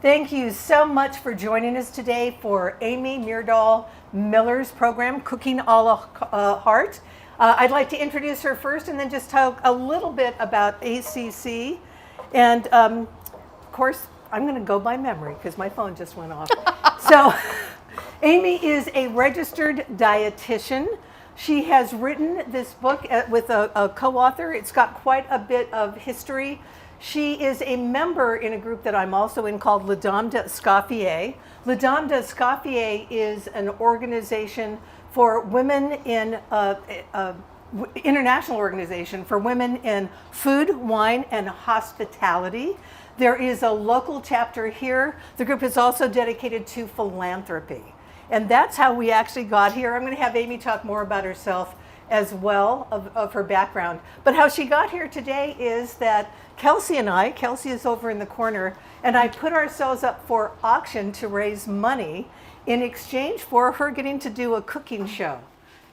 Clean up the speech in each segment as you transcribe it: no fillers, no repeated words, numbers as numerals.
Thank you so much for joining us today for Amy Myrdal Miller's program, Cooking a la Heart. I'd like to introduce her first and then just talk a little bit about ACC. And of course, I'm going to go by memory because my phone just went off. So Amy is a registered dietitian. She has written this book with a co-author. It's got quite a bit of history. She is a member in a group that I'm also in called Les Dames d'Escoffier. Les Dames d'Escoffier is an organization for women in, international organization for women in food, wine, and hospitality. There is a local chapter here. The group is also dedicated to philanthropy. And that's how we actually got here. I'm going to have Amy talk more about herself as well, of her background. But how she got here today is that Kelsey and I, Kelsey is over in the corner, and I put ourselves up for auction to raise money in exchange for her getting to do a cooking show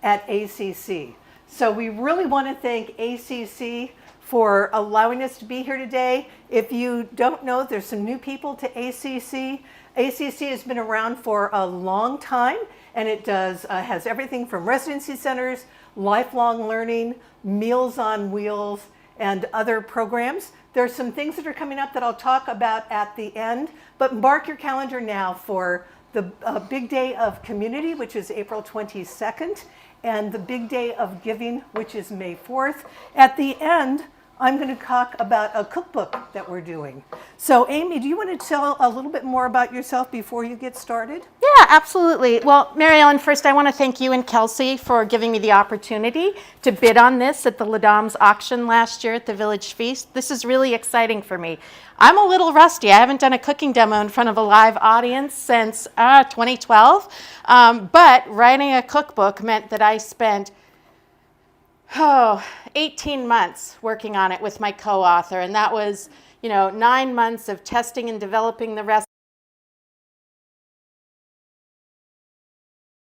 at ACC. So we really want to thank ACC for allowing us to be here today. If you don't know, there's some new people to ACC. ACC has been around for a long time, and it has everything from residency centers, lifelong learning, Meals on Wheels, and other programs. There's some things that are coming up that I'll talk about at the end, but mark your calendar now for the big day of community, which is April 22nd, and the big day of giving, which is May 4th. At the end, I'm going to talk about a cookbook that we're doing. So Amy, do you want to tell a little bit more about yourself before you get started? Yeah, absolutely. Well, Mary Ellen, first I want to thank you and Kelsey for giving me the opportunity to bid on this at the Les Dames auction last year at the Village Feast. This is really exciting for me. I'm a little rusty. I haven't done a cooking demo in front of a live audience since 2012, but writing a cookbook meant that I spent 18 months working on it with my co-author, and that was, 9 months of testing and developing the recipe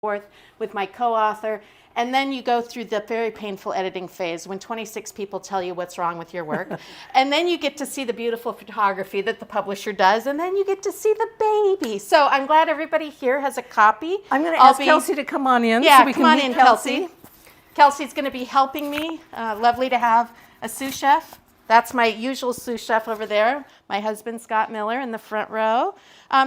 with my co-author, and then you go through the very painful editing phase when 26 people tell you what's wrong with your work, and then you get to see the beautiful photography that the publisher does, and then you get to see the baby. So I'm glad everybody here has a copy. I'm going to ask Kelsey to come on in. Yeah, so we come on in, Kelsey. Kelsey's going to be helping me. Lovely to have a sous chef. That's my usual sous chef over there. My husband, Scott Miller, in the front row.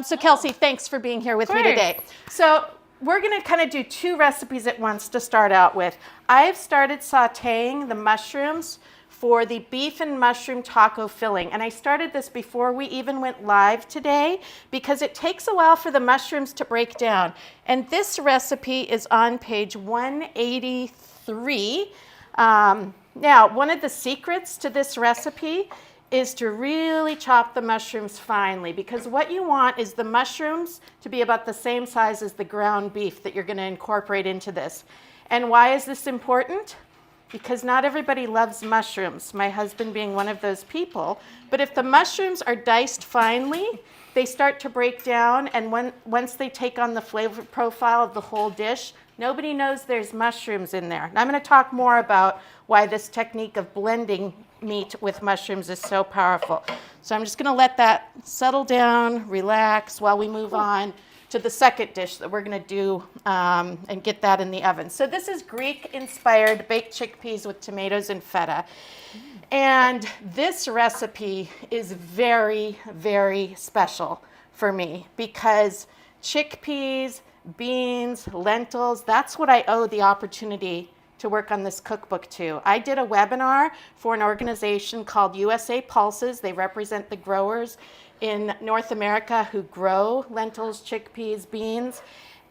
So Kelsey, thanks for being here with me today. So we're going to kind of do two recipes at once to start out with. I've started sauteing the mushrooms for the beef and mushroom taco filling. And I started this before we even went live today because it takes a while for the mushrooms to break down. And this recipe is on page 183. Now, one of the secrets to this recipe is to really chop the mushrooms finely, because what you want is the mushrooms to be about the same size as the ground beef that you're going to incorporate into this. And why is this important? Because not everybody loves mushrooms, my husband being one of those people. But if the mushrooms are diced finely, they start to break down, and once they take on the flavor profile of the whole dish, nobody knows there's mushrooms in there. And I'm going to talk more about why this technique of blending meat with mushrooms is so powerful. So I'm just going to let that settle down, relax while we move on to the second dish that we're going to do and get that in the oven. So this is Greek-inspired baked chickpeas with tomatoes and feta. And this recipe is very, very special for me because chickpeas, beans, lentils, that's what I owe the opportunity to work on this cookbook to. I did a webinar for an organization called USA Pulses. They represent the growers in North America who grow lentils, chickpeas, beans.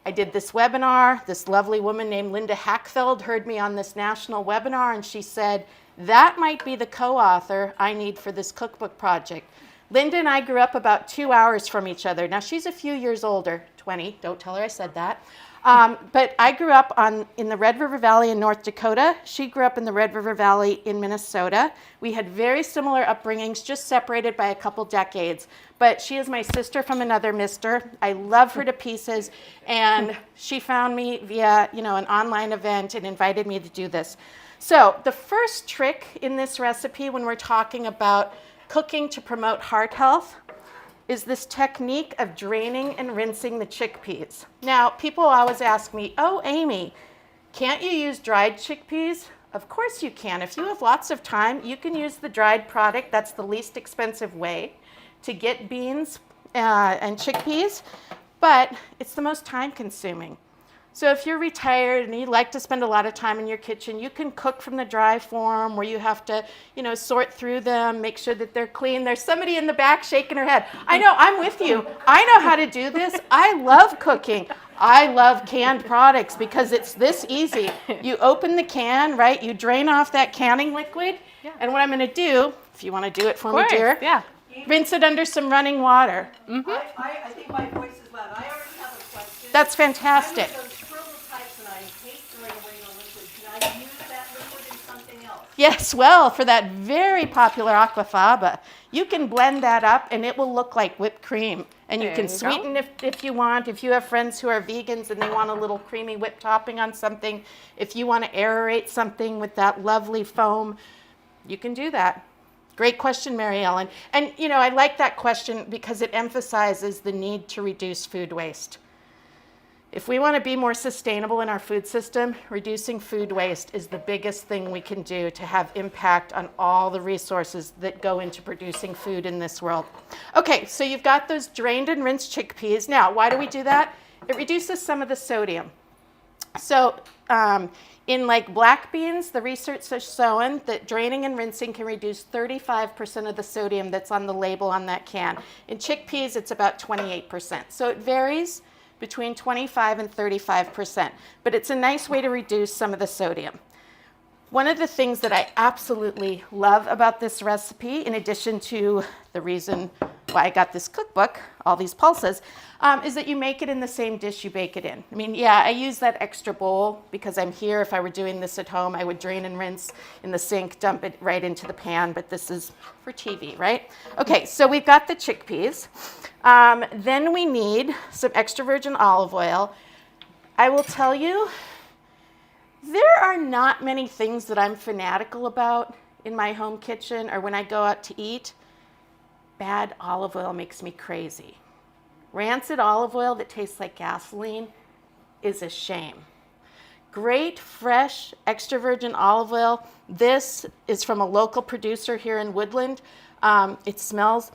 I did this webinar. This lovely woman named Linda Hackfeld heard me on this national webinar, and she said, that might be the co-author I need for this cookbook project. Linda and I grew up about 2 hours from each other. Now, she's a few years older, 20. Don't tell her I said that. But I grew up in the Red River Valley in North Dakota. She grew up in the Red River Valley in Minnesota. We had very similar upbringings, just separated by a couple decades. But she is my sister from another mister. I love her to pieces. And she found me via, an online event and invited me to do this. So the first trick in this recipe when we're talking about cooking to promote heart health is this technique of draining and rinsing the chickpeas. Now, people always ask me, oh, Amy, can't you use dried chickpeas? Of course you can. If you have lots of time, you can use the dried product. That's the least expensive way to get beans and chickpeas, but it's the most time consuming. So if you're retired and you like to spend a lot of time in your kitchen, you can cook from the dry form where you have to, sort through them, make sure that they're clean. There's somebody in the back shaking her head. I know, I'm with you. I know how to do this. I love cooking. I love canned products because it's this easy. You open the can, right? You drain off that canning liquid. Yeah. And what I'm going to do, if you want to do it for me, dear, Yeah. rinse it under some running water. Mm-hmm. I think my voice is loud. I already have a question. That's fantastic. I'm with those prototypes and I hate throwing away the liquid. Can I use that liquid in something else? Yes, well, for that very popular aquafaba, you can blend that up and it will look like whipped cream. And you There can you go. sweeten if you want. If you have friends who are vegans and they want a little creamy whipped topping on something, if you want to aerate something with that lovely foam, you can do that. Great question, Mary Ellen. And, I like that question because it emphasizes the need to reduce food waste. If we want to be more sustainable in our food system, reducing food waste is the biggest thing we can do to have impact on all the resources that go into producing food in this world. Okay, so you've got those drained and rinsed chickpeas. Now, why do we do that? It reduces some of the sodium. So in like black beans, the research has shown that draining and rinsing can reduce 35% of the sodium that's on the label on that can. In chickpeas, it's about 28%. So it varies between 25 and 35%, but it's a nice way to reduce some of the sodium. One of the things that I absolutely love about this recipe, in addition to the reason why I got this cookbook, all these pulses, is that you make it in the same dish you bake it in. I mean, yeah, I use that extra bowl because I'm here. If I were doing this at home, I would drain and rinse in the sink, dump it right into the pan, but this is for TV, right? Okay, so we've got the chickpeas. Then we need some extra virgin olive oil. I will tell you, there are not many things that I'm fanatical about in my home kitchen or when I go out to eat. Bad olive oil makes me crazy. Rancid olive oil that tastes like gasoline is a shame. Great, fresh, extra virgin olive oil. This is from a local producer here in Woodland. It smells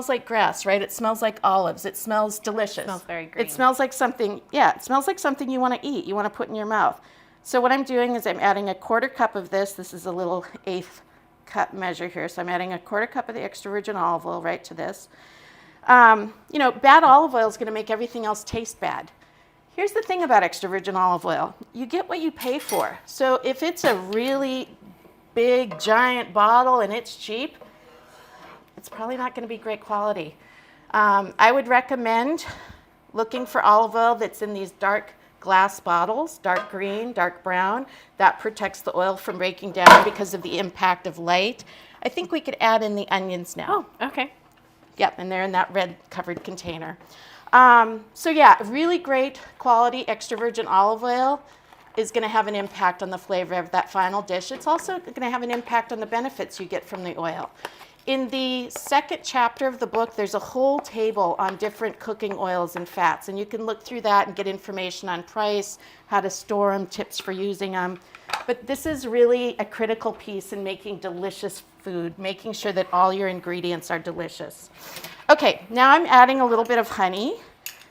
like grass, right? It smells like olives. It smells delicious. Smells very green. It smells like something, it smells like something you want to eat, you want to put in your mouth. So what I'm doing is I'm adding a 1/4 cup of this. This is a little 1/8 cup measure here. So I'm adding a 1/4 cup of the extra virgin olive oil right to this. Bad olive oil is going to make everything else taste bad. Here's the thing about extra virgin olive oil. You get what you pay for. So if it's a really big, giant bottle and it's cheap, it's probably not going to be great quality. I would recommend looking for olive oil that's in these dark glass bottles, dark green, dark brown. That protects the oil from breaking down because of the impact of light. I think we could add in the onions now. Oh, okay. Yep, and they're in that red covered container. Really great quality extra virgin olive oil is going to have an impact on the flavor of that final dish. It's also going to have an impact on the benefits you get from the oil. In the second chapter of the book, there's a whole table on different cooking oils and fats, and you can look through that and get information on price, how to store them, tips for using them. But this is really a critical piece in making delicious food, making sure that all your ingredients are delicious. Okay, now I'm adding a little bit of honey.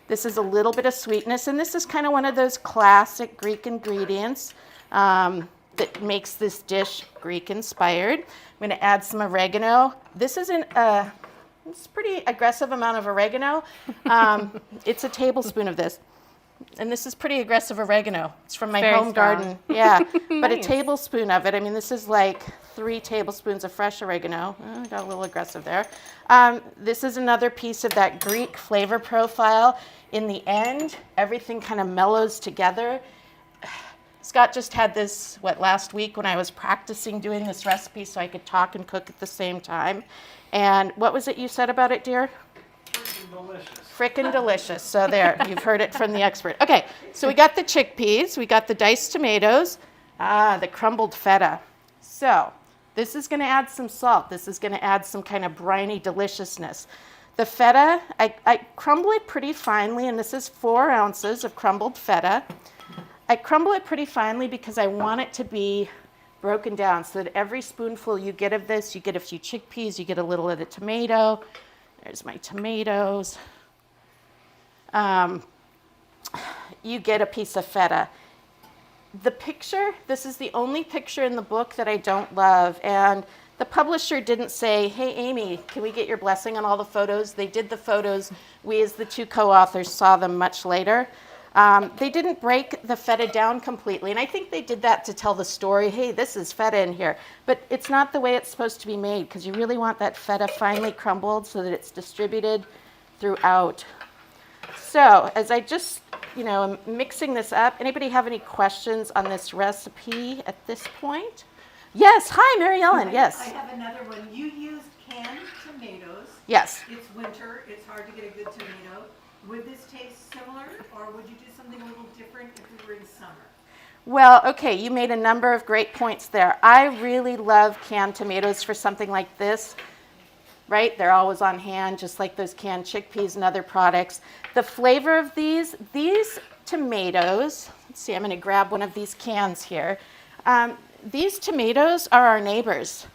This is a little bit of sweetness, and this is kind of one of those classic Greek ingredients that makes this dish Greek-inspired. I'm going to add some oregano. This isn't it's a pretty aggressive amount of oregano. It's a tablespoon of this. And this is pretty aggressive oregano. It's from my Very home strong. garden. Yeah, but a Nice. tablespoon of it. I mean, this is like 3 tablespoons of fresh oregano. Oh, I got a little aggressive there. This is another piece of that Greek flavor profile. In the end, everything kind of mellows together. Scott just had this, last week when I was practicing doing this recipe so I could talk and cook at the same time. And what was it you said about it, dear? Freaking delicious. Frickin' delicious. So there, you've heard it from the expert. Okay, so we got the chickpeas, we got the diced tomatoes, the crumbled feta. So this is going to add some salt. This is going to add some kind of briny deliciousness. The feta, I crumble it pretty finely, and this is 4 ounces of crumbled feta. I crumble it pretty finely because I want it to be broken down so that every spoonful you get of this, you get a few chickpeas, you get a little of the tomato. There's my tomatoes. You get a piece of feta. The picture, this is the only picture in the book that I don't love, and the publisher didn't say, hey, Amy, can we get your blessing on all the photos? They did the photos. We, as the 2 co-authors, saw them much later. They didn't break the feta down completely, and I think they did that to tell the story, hey, this is feta in here. But it's not the way it's supposed to be made, because you really want that feta finely crumbled so that it's distributed throughout. So as I just, am mixing this up, anybody have any questions on this recipe at this point? Yes, hi, Mary Ellen, yes. I have another one. You used canned tomatoes. Yes. It's winter, it's hard to get a good tomato. Would this taste similar, or would you do something a little different if we were in summer? Well, okay, you made a number of great points there. I really love canned tomatoes for something like this, right? They're always on hand, just like those canned chickpeas and other products. The flavor of these tomatoes, let's see, I'm gonna grab one of these cans here. These tomatoes are our neighbors.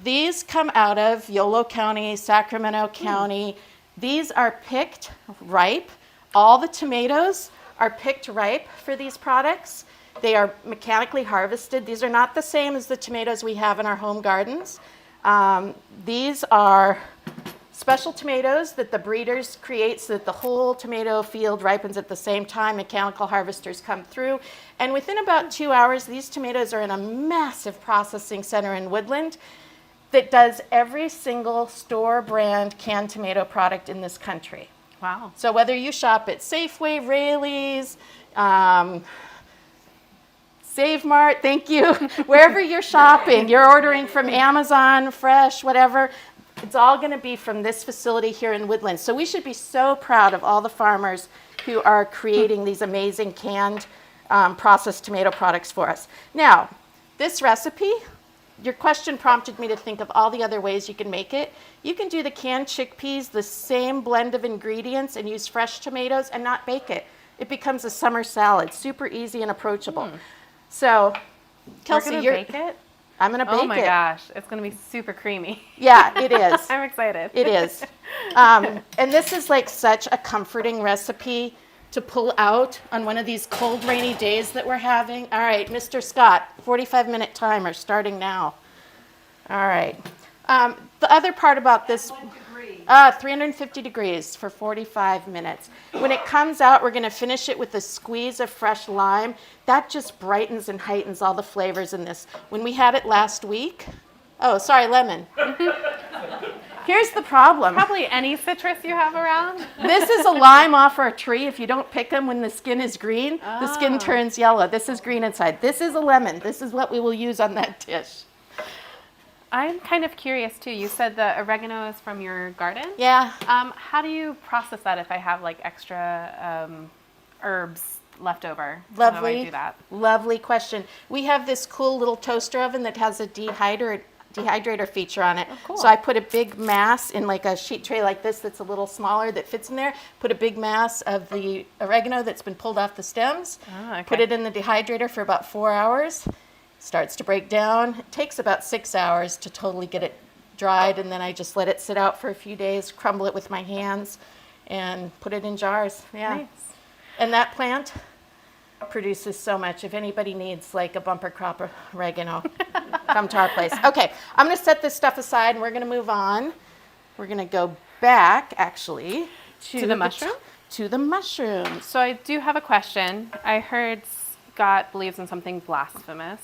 These come out of Yolo County, Sacramento County. These are picked ripe. All the tomatoes are picked ripe for these products. They are mechanically harvested. These are not the same as the tomatoes we have in our home gardens. These are special tomatoes that the breeders create so that the whole tomato field ripens at the same time. Mechanical harvesters come through. And within about 2 hours, these tomatoes are in a massive processing center in Woodland that does every single store brand canned tomato product in this country. Wow. So whether you shop at Safeway, Raley's, Save Mart, thank you, wherever you're shopping, you're ordering from Amazon, Fresh, whatever, it's all going to be from this facility here in Woodland. So we should be so proud of all the farmers who are creating these amazing canned processed tomato products for us. Now, this recipe, your question prompted me to think of all the other ways you can make it. You can do the canned chickpeas, the same blend of ingredients, and use fresh tomatoes and not bake it. It becomes a summer salad, super easy and approachable. So, Kelsey, you're going to bake it? I'm going to bake it. Oh my gosh, it's going to be super creamy. Yeah, it is. I'm excited. It is. And this is like such a comforting recipe to pull out on one of these cold, rainy days that we're having. All right, Mr. Scott, 45-minute timer starting now. All right. The other part about this, 350 degrees for 45 minutes. When it comes out, we're going to finish it with a squeeze of fresh lime. That just brightens and heightens all the flavors in this. When we had it last week, lemon. Here's the problem. Probably any citrus you have around. This is a lime off our tree. If you don't pick them when the skin is green, the skin turns yellow. This is green inside. This is a lemon. This is what we will use on that dish. I'm kind of curious too. You said the oregano is from your garden? Yeah. How do you process that if I have like extra herbs left over? How do I do that? Lovely question. We have this cool little toaster oven that has a dehydrator feature on it. Oh, cool. So I put a big mass in like a sheet tray like this that's a little smaller that fits in there. Put a big mass of the oregano that's been pulled off the stems. Okay. Put it in the dehydrator for about 4 hours. Starts to break down. It takes about 6 hours to totally get it dried, and then I just let it sit out for a few days, crumble it with my hands, and put it in jars. Yeah. Nice. And that plant produces so much. If anybody needs like a bumper crop of oregano, come to our place. Okay, I'm going to set this stuff aside, and we're going to move on. We're going to go back, actually, To the mushroom? To the mushrooms. So I do have a question. I heard Scott believes in something blasphemous.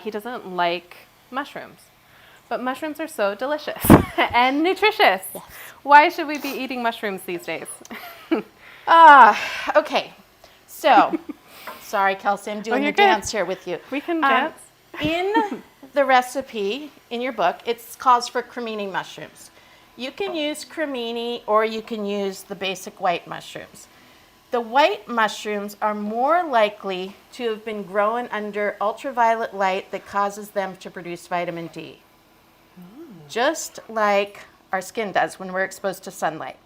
He doesn't like mushrooms. But mushrooms are so delicious and nutritious. Yes. Why should we be eating mushrooms these days? Okay. So, sorry, Kelsey, I'm doing the dance here with you. We can dance. In the recipe, in your book, it calls for cremini mushrooms. You can use cremini or you can use the basic white mushrooms. The white mushrooms are more likely to have been grown under ultraviolet light that causes them to produce vitamin D. Just like our skin does when we're exposed to sunlight.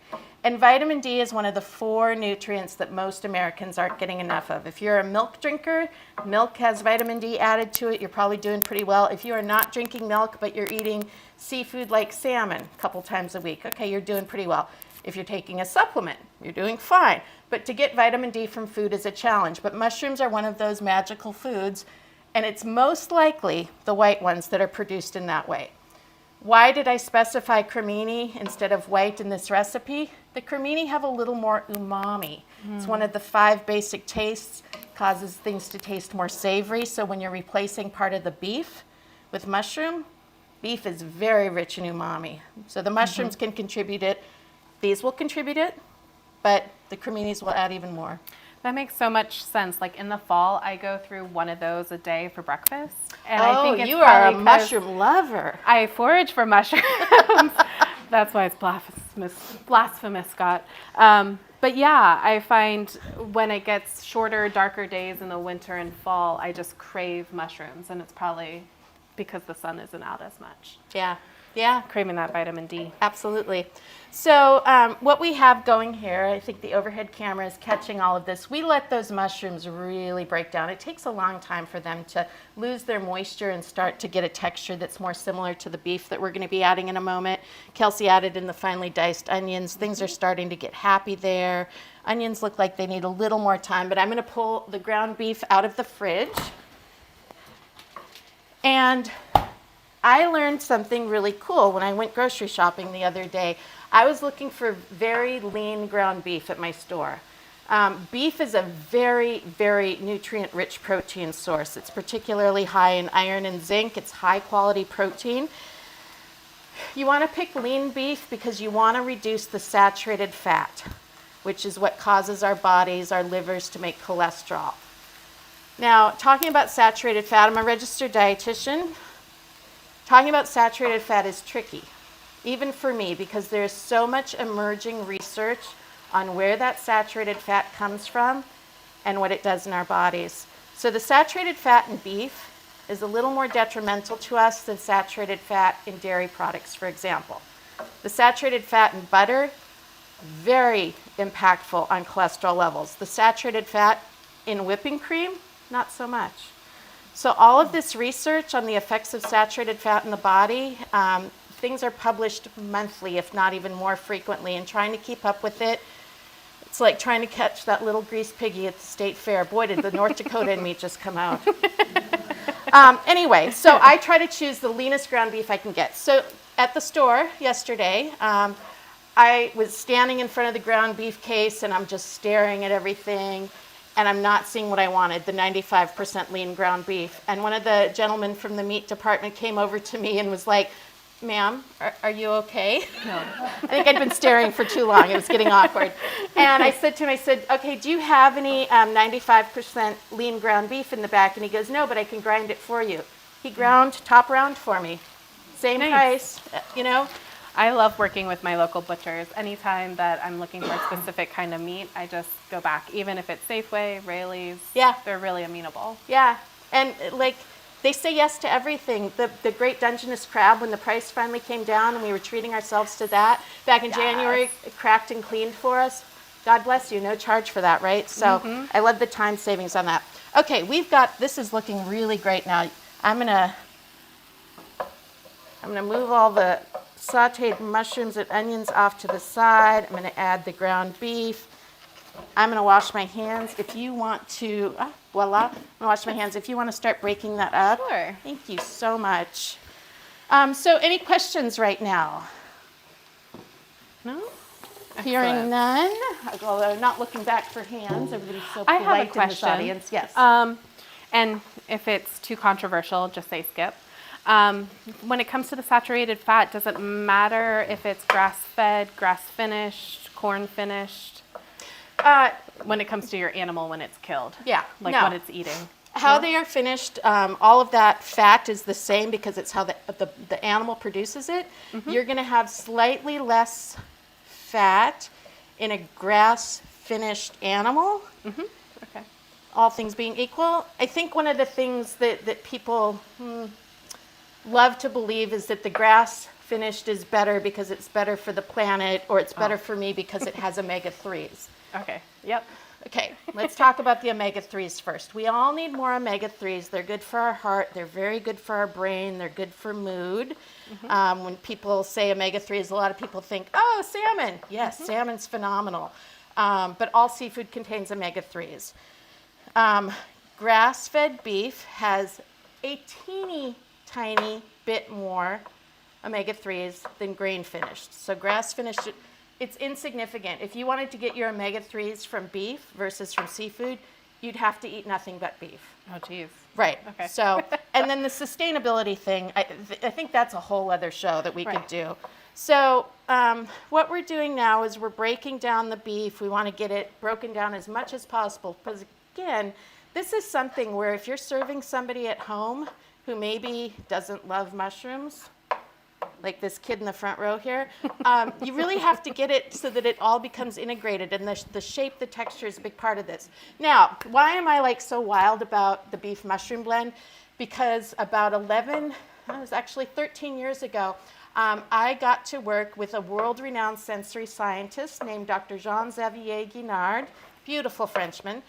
And vitamin D is one of the 4 nutrients that most Americans aren't getting enough of. If you're a milk drinker, milk has vitamin D added to it. You're probably doing pretty well. If you are not drinking milk, but you're eating seafood like salmon a couple times a week, okay, you're doing pretty well. If you're taking a supplement, you're doing fine. But to get vitamin D from food is a challenge. But mushrooms are one of those magical foods, and it's most likely the white ones that are produced in that way. Why did I specify cremini instead of white in this recipe? The cremini have a little more umami. It's one of the 5 basic tastes, causes things to taste more savory. So when you're replacing part of the beef with mushroom, beef is very rich in umami. So the mushrooms can contribute it. These will contribute it, but the creminis will add even more. That makes so much sense. Like in the fall, I go through one of those a day for breakfast. And I think it's you are a probably 'cause mushroom lover. I forage for mushrooms. That's why it's blasphemous, Scott. But yeah, I find when it gets shorter, darker days in the winter and fall, I just crave mushrooms. And it's probably because the sun isn't out as much. Yeah, yeah. Craving that vitamin D. Absolutely. So what we have going here, I think the overhead camera is catching all of this. We let those mushrooms really break down. It takes a long time for them to lose their moisture and start to get a texture that's more similar to the beef that we're going to be adding in a moment. Kelsey added in the finely diced onions. Things are starting to get happy there. Onions look like they need a little more time, but I'm going to pull the ground beef out of the fridge. And I learned something really cool when I went grocery shopping the other day. I was looking for very lean ground beef at my store. Beef is a very, very nutrient-rich protein source. It's particularly high in iron and zinc. It's high-quality protein. You want to pick lean beef because you want to reduce the saturated fat, which is what causes our bodies, our livers, to make cholesterol. Now, talking about saturated fat, I'm a registered dietitian. Talking about saturated fat is tricky, even for me, because there's so much emerging research on where that saturated fat comes from and what it does in our bodies. So the saturated fat in beef is a little more detrimental to us than saturated fat in dairy products, for example. The saturated fat in butter, very impactful on cholesterol levels. The saturated fat in whipping cream, not so much. So all of this research on the effects of saturated fat in the body, things are published monthly, if not even more frequently, and trying to keep up with it, it's like trying to catch that little greased piggy at the state fair. Boy, did the North Dakota in me just come out. Anyway, so I try to choose the leanest ground beef I can get. So at the store yesterday, I was standing in front of the ground beef case, and I'm just staring at everything, and I'm not seeing what I wanted, the 95% lean ground beef. And one of the gentlemen from the meat department came over to me and was like, "Ma'am, are you okay?" No. I think I'd been staring for too long. It was getting awkward. And I said to him, "Okay, do you have any 95% lean ground beef in the back?" And he goes, "No, but I can grind it for you." He ground top round for me. Same Nice. price, you know. I love working with my local butchers. Anytime that I'm looking for a specific kind of meat, I just go back. Even if it's Safeway, Rayleigh's, Yeah. they're really amenable. Yeah, and like they say yes to everything. The Great Dungeness crab, when the price finally came down and we were treating ourselves to that back in January, it cracked and cleaned for us. God bless you, no charge for that, right? So I love the time savings on that. Okay, this is looking really great now. I'm gonna move all the sauteed mushrooms and onions off to the side. I'm gonna add the ground beef. I'm gonna wash my hands. If you want to, voila, I'm gonna wash my hands. If you want to start breaking that up. Sure. Thank you so much. So any questions right now? No? Hearing Excellent. none, although not looking back for hands. Everybody's so I polite have a in this question. audience. Yes. And if it's too controversial, just say skip. When it comes to the saturated fat, does it matter if it's grass-fed, grass-finished, corn-finished? When it comes to your animal when it's killed? Yeah, Like no. what it's eating? How they are finished, all of that fat is the same because it's how the animal produces it. You're going to have slightly less fat in a grass-finished animal, Okay. all things being equal. I think one of the things that people love to believe is that the finished is better because it's better for the planet, or it's better for me because it has omega-3s. Okay. Yep. Okay, let's talk about the omega-3s first. We all need more omega-3s. They're good for our heart. They're very good for our brain. They're good for mood. When people say omega-3s, a lot of people think, oh, salmon. Yes, salmon's phenomenal. But all seafood contains omega-3s. Grass-fed beef has a teeny tiny bit more omega-3s than grain-finished. So grass-finished, it's insignificant. If you wanted to get your omega-3s from beef versus from seafood, you'd have to eat nothing but beef. Oh, geez. Right. Okay. So, and then the sustainability thing, I think that's a whole other show that we could do. So what we're doing now is we're breaking down the beef. We want to get it broken down as much as possible. Because again, this is something where if you're serving somebody at home who maybe doesn't love mushrooms, like this kid in the front row here, you really have to get it so that it all becomes integrated, and the shape, the texture is a big part of this. Now, why am I like so wild about the beef mushroom blend? Because about 13 years ago, I got to work with a world-renowned sensory scientist named Dr. Jean-Xavier Guinard, beautiful Frenchman,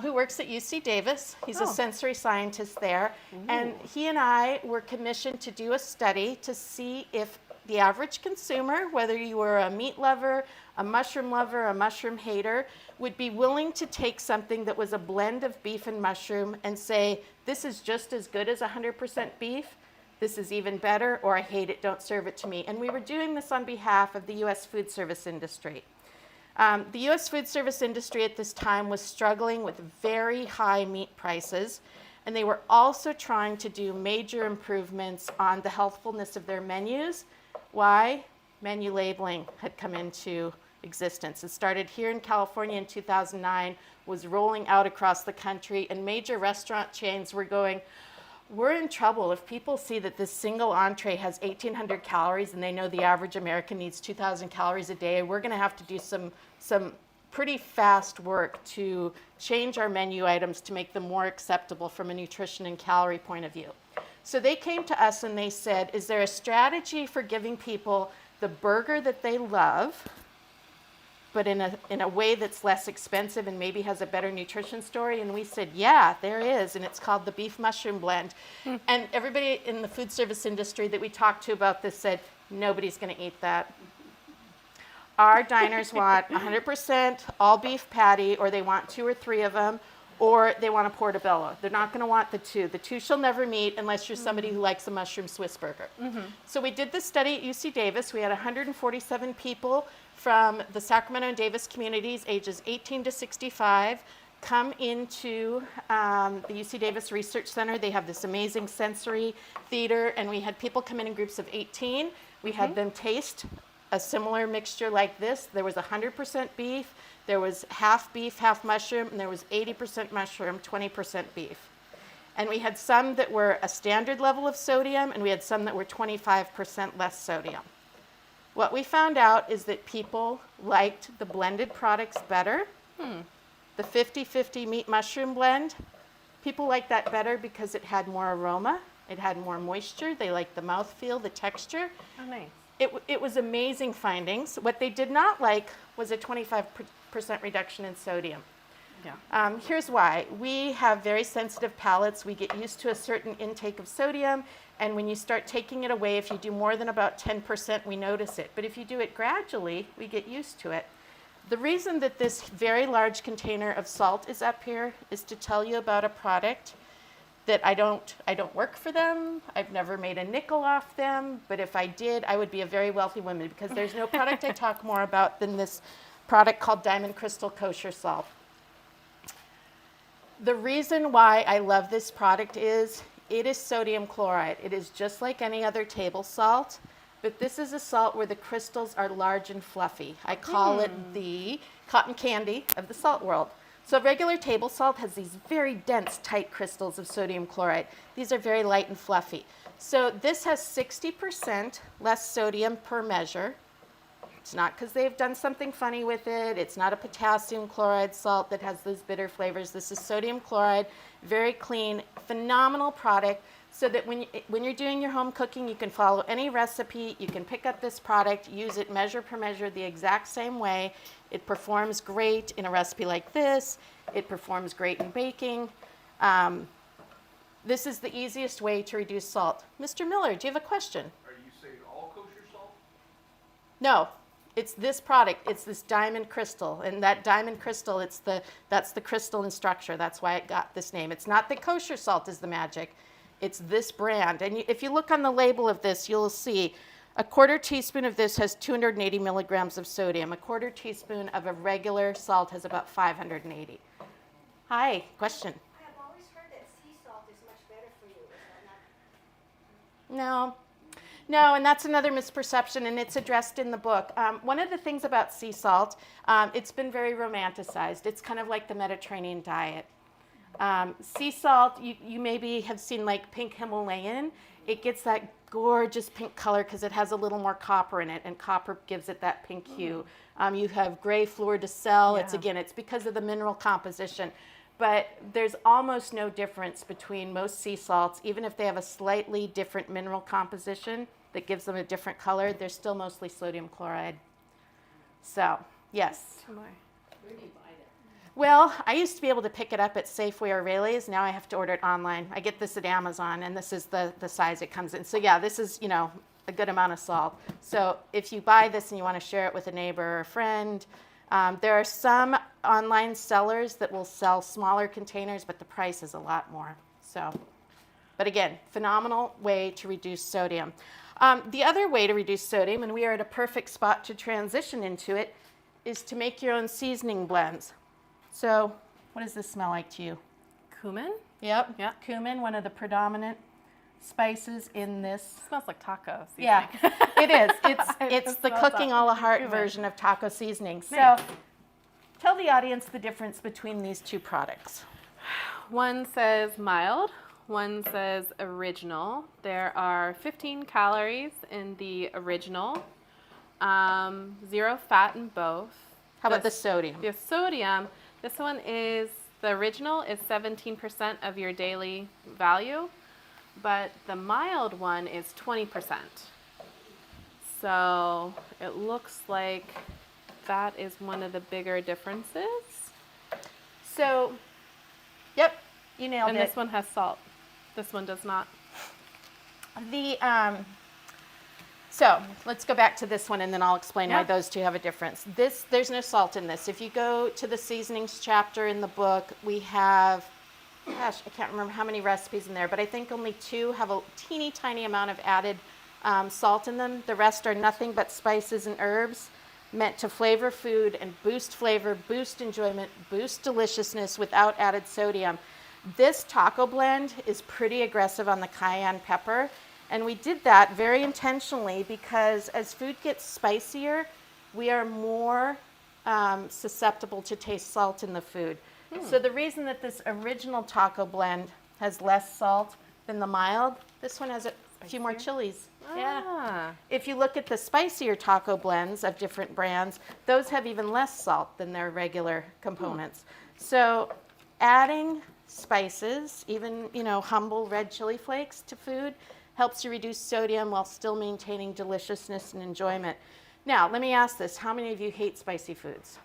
who works at UC Davis. He's a sensory scientist there. And he and I were commissioned to do a study to see if the average consumer, whether you were a meat lover, a mushroom hater, would be willing to take something that was a blend of beef and mushroom and say, this is just as good as 100% beef, this is even better, or I hate it, don't serve it to me. And we were doing this on behalf of the U.S. food service industry. The U.S. food service industry at this time was struggling with very high meat prices, and they were also trying to do major improvements on the healthfulness of their menus. Why? Menu labeling had come into existence. It started here in California in 2009, was rolling out across the country, and major restaurant chains were going, we're in trouble if people see that this single entree has 1,800 calories and they know the average American needs 2,000 calories a day. We're going to have to do some pretty fast work to change our menu items to make them more acceptable from a nutrition and calorie point of view. So they came to us and they said, is there a strategy for giving people the burger that they love, but in a way that's less expensive and maybe has a better nutrition story? And we said, yeah, there is, and it's called the beef mushroom blend. And everybody in the food service industry that we talked to about this said, nobody's going to eat that. Our diners want 100% all beef patty, or they want 2 or 3 of them, or they want a portobello. They're not going to want the 2. The 2 shall never meet unless you're somebody who likes a mushroom Swiss burger. So we did this study at UC Davis. We had 147 people from the Sacramento and Davis communities, ages 18 to 65, come into the UC Davis Research Center. They have this amazing sensory theater, and we had people come in groups of 18. We had them taste a similar mixture like this. There was 100% beef, there was half beef, half mushroom, and there was 80% mushroom, 20% beef. And we had some that were a standard level of sodium, and we had some that were 25% less sodium. What we found out is that people liked the blended products better. The 50-50 meat mushroom blend, people liked that better because it had more aroma, it had more moisture, they liked the mouthfeel, the texture. Oh, nice. It was amazing findings. What they did not like was a 25% reduction in sodium. Yeah. Here's why. We have very sensitive palates. We get used to a certain intake of sodium, and when you start taking it away, if you do more than about 10%, we notice it. But if you do it gradually, we get used to it. The reason that this very large container of salt is up here is to tell you about a product that I don't work for them. I've never made a nickel off them, but if I did, I would be a very wealthy woman, because there's no product I talk more about than this product called Diamond Crystal Kosher Salt. The reason why I love this product is it is sodium chloride. It is just like any other table salt, but this is a salt where the crystals are large and fluffy. I call it the cotton candy of the salt world. So regular table salt has these very dense, tight crystals of sodium chloride. These are very light and fluffy. So this has 60% less sodium per measure. It's not because they've done something funny with it. It's not a potassium chloride salt that has those bitter flavors. This is sodium chloride, very clean, phenomenal product. so that when you're doing your home cooking, you can follow any recipe, you can pick up this product, use it measure per measure the exact same way. It performs great in a recipe like this. It performs great in baking. This is the easiest way to reduce salt. Mr. Miller, do you have a question? Are you saying all kosher salt? No, it's this product. It's this diamond crystal, and that diamond crystal, that's the crystalline structure. That's why it got this name. It's not that kosher salt is the magic. It's this brand. And if you look on the label of this, you'll see a 1/4 teaspoon of this has 280 milligrams of sodium. A 1/4 teaspoon of a regular salt has about 580. Hi, question. I have always heard that sea salt is much better for you. Is that not? No, and that's another misperception, and it's addressed in the book. One of the things about sea salt, it's been very romanticized. It's kind of like the Mediterranean diet. Sea salt, you maybe have seen like pink Himalayan. It gets that gorgeous pink color because it has a little more copper in it, and copper gives it that pink hue. You have gray fleur de sel. Yeah. It's because of the mineral composition. But there's almost no difference between most sea salts, even if they have a slightly different mineral composition that gives them a different color, they're still mostly sodium chloride. So, yes. Two more. Well, I used to be able to pick it up at Safeway or Rayleigh's. Now I have to order it online. I get this at Amazon, and this is the size it comes in. So yeah, this is, a good amount of salt. So if you buy this and you want to share it with a neighbor or a friend, there are some online sellers that will sell smaller containers, but the price is a lot more. So, but again, phenomenal way to reduce sodium. The other way to reduce sodium, and we are at a perfect spot to transition into it, is to make your own seasoning blends. So, what does this smell like to you? Cumin? Yep. Yeah. Cumin, one of the predominant spices in this. Smells like taco seasoning. Yeah, it is. It's It the smells cooking a la carte cumin. version of taco seasoning. So, Nice. tell the audience the difference between these two products. One says mild, one says original. There are 15 calories in the original, 0 fat in both. How about the sodium? The sodium, this one is, the original is 17% of your daily value, but the mild one is 20%. So it looks like that is one of the bigger differences. So, yep, you nailed And it. this one has salt. This one does not. So let's go back to this one, and then I'll explain why Yeah. those two have a difference. There's no salt in this. If you go to the seasonings chapter in the book, we have, I can't remember how many recipes in there, but I think only 2 have a teeny tiny amount of added salt in them. The rest are nothing but spices and herbs meant to flavor food and boost flavor, boost enjoyment, boost deliciousness without added sodium. This taco blend is pretty aggressive on the cayenne pepper. And we did that very intentionally because as food gets spicier, we are more susceptible to taste salt in the food. So the reason that this original taco blend has less salt than the mild, this one has a few more chilies. Yeah. Ah. If you look at the spicier taco blends of different brands, those have even less salt than their regular components. So adding spices, even, humble red chili flakes to food, helps you reduce sodium while still maintaining deliciousness and enjoyment. Now, let me ask this. How many of you hate spicy foods?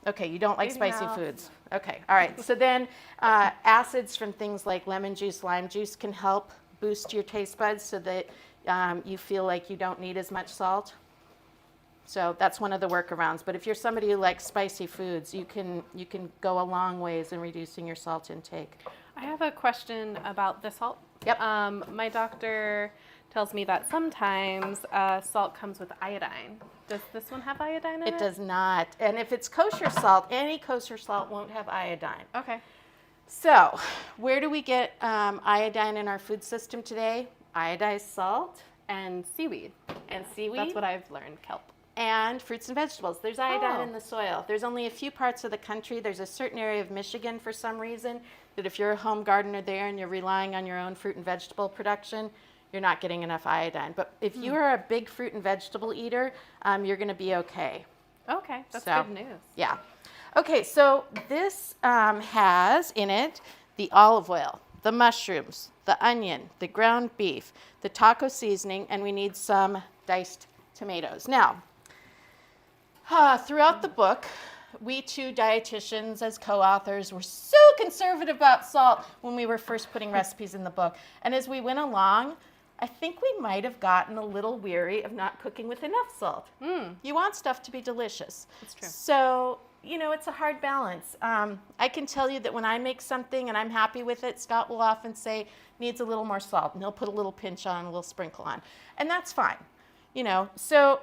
Okay, you don't like Big spicy mouth. foods. Okay, all right. So then acids from things like lemon juice, lime juice can help boost your taste buds so that you feel like you don't need as much salt. So that's one of the workarounds. But if you're somebody who likes spicy foods, you can go a long ways in reducing your salt intake. I have a question about the salt. Yep. My doctor tells me that sometimes salt comes with iodine. Does this one have iodine in it? It does not. And if it's kosher salt, any kosher salt won't have iodine. Okay. So where do we get iodine in our food system today? Iodized salt And seaweed. and seaweed. That's what I've learned, kelp. And fruits and vegetables. There's iodine Oh. in the soil. There's only a few parts of the country. There's a certain area of Michigan for some reason that if you're a home gardener there and you're relying on your own fruit and vegetable production, you're not getting enough iodine. But if you are a big fruit and vegetable eater, you're going to be okay. Okay, that's So, good news. Yeah. Okay, so this has in it the olive oil. the mushrooms, the onion, the ground beef, the taco seasoning, and we need some diced tomatoes. Now, throughout the book, we two dietitians as co-authors were so conservative about salt when we were first putting recipes in the book. And as we went along, I think we might have gotten a little weary of not cooking with enough salt. You want stuff to be delicious. That's true. So, you know, it's a hard balance. I can tell you that when I make something and I'm happy with it, Scott will often say, needs a little more salt, and he'll put a little pinch on, a little sprinkle on. And that's fine, you know. So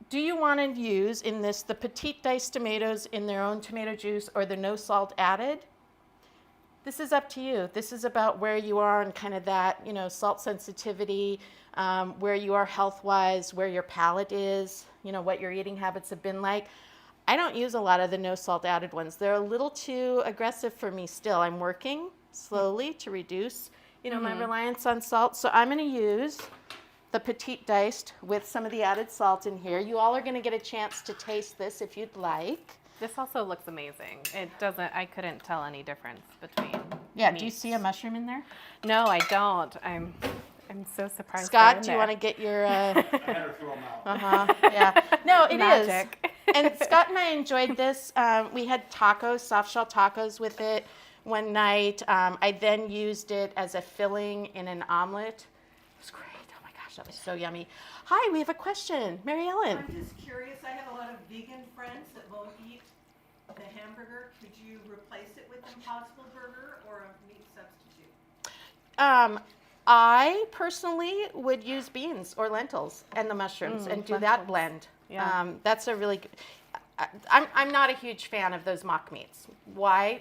do you want to use in this the petite diced tomatoes in their own tomato juice or the no salt added? This is up to you. This is about where you are and kind of that, you know, salt sensitivity, where you are health-wise, where your palate is, you know, what your eating habits have been like. I don't use a lot of the no salt added ones. They're a little too aggressive for me still. I'm working slowly to reduce, you know, my reliance on salt. So I'm going to use the petite diced with some of the added salt in here. You all are going to get a chance to taste this if you'd like. This also looks amazing. It doesn't, I couldn't tell any difference between Yeah, do you meats. see a mushroom in there? No, I don't. I'm so surprised. Scott, do you want to get your... I had her throw them out. yeah. No, it is. Magic. And Scott and I enjoyed this. We had tacos, soft shell tacos with it one night. I then used it as a filling in an omelet. It was great. Oh my gosh, that was so yummy. Hi, we have a question. Mary Ellen. I'm just curious, I have a lot of vegan friends that won't eat the hamburger. Could you replace it with Impossible Burger or a meat substitute? I personally would use beans or lentils and the mushrooms and do that lentils. blend. Yeah. That's a really good, I'm not a huge fan of those mock meats. Why?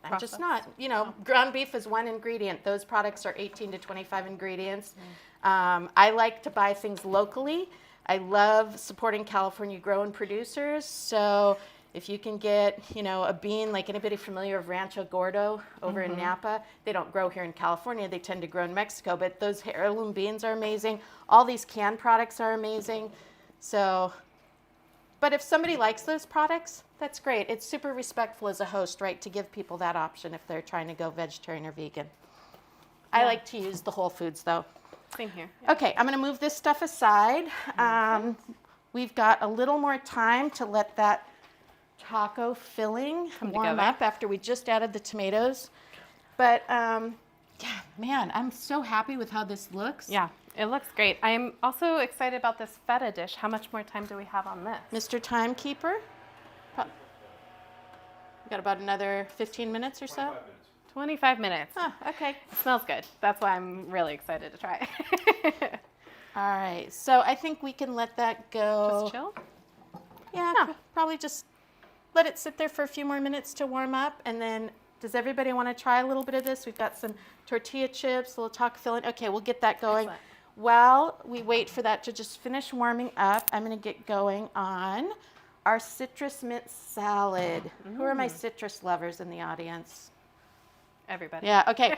I'm just not. You know, ground beef is one ingredient. Those products are 18 to 25 ingredients. I like to buy things locally. I love supporting California grown producers. So if you can get, you know, a bean, like anybody familiar of Rancho Gordo over in Napa, they don't grow here in California. They tend to grow in Mexico, but those heirloom beans are amazing. All these canned products are amazing. So, but if somebody likes those products, that's great. It's super respectful as a host, right, to give people that option if they're trying to go vegetarian or vegan. I like to use the whole foods, though. Same here. Okay, I'm going to move this stuff aside. We've got a little more time to let that taco filling warm together. up after we just added the tomatoes. But, yeah, man, I'm so happy with how this looks. Yeah, it looks great. I'm also excited about this feta dish. How much more time do we have on this? Mr. Timekeeper? We got about another 15 minutes or so? 5 minutes. 25 minutes. Oh, okay. It smells good. That's why I'm really excited to try it. All right, so I think we can let that go. Just chill. Yeah, probably just let it sit there for a few more minutes to warm up. And then, does everybody want to try a little bit of this? We've got some tortilla chips, a little taco filling. Okay, we'll get that going. Excellent. While we wait for that to just finish warming up, I'm going to get going on our citrus mint salad. Who are my citrus lovers in the audience? Everybody. Yeah, okay.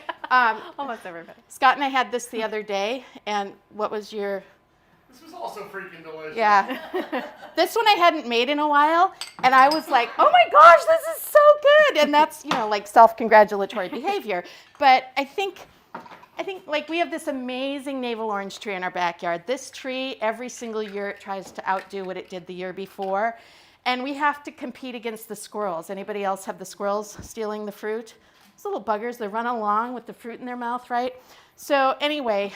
Almost everybody. Scott and I had this the other day, and what was your... This was also freaking delicious. Yeah. This one I hadn't made in a while, and I was like, oh my gosh, this is so good. And that's, you know, like self-congratulatory behavior. But I think like we have this amazing navel orange tree in our backyard. This tree, every single year, it tries to outdo what it did the year before. And we have to compete against the squirrels. Anybody else have the squirrels stealing the fruit? Those little buggers, they run along with the fruit in their mouth, right? So anyway,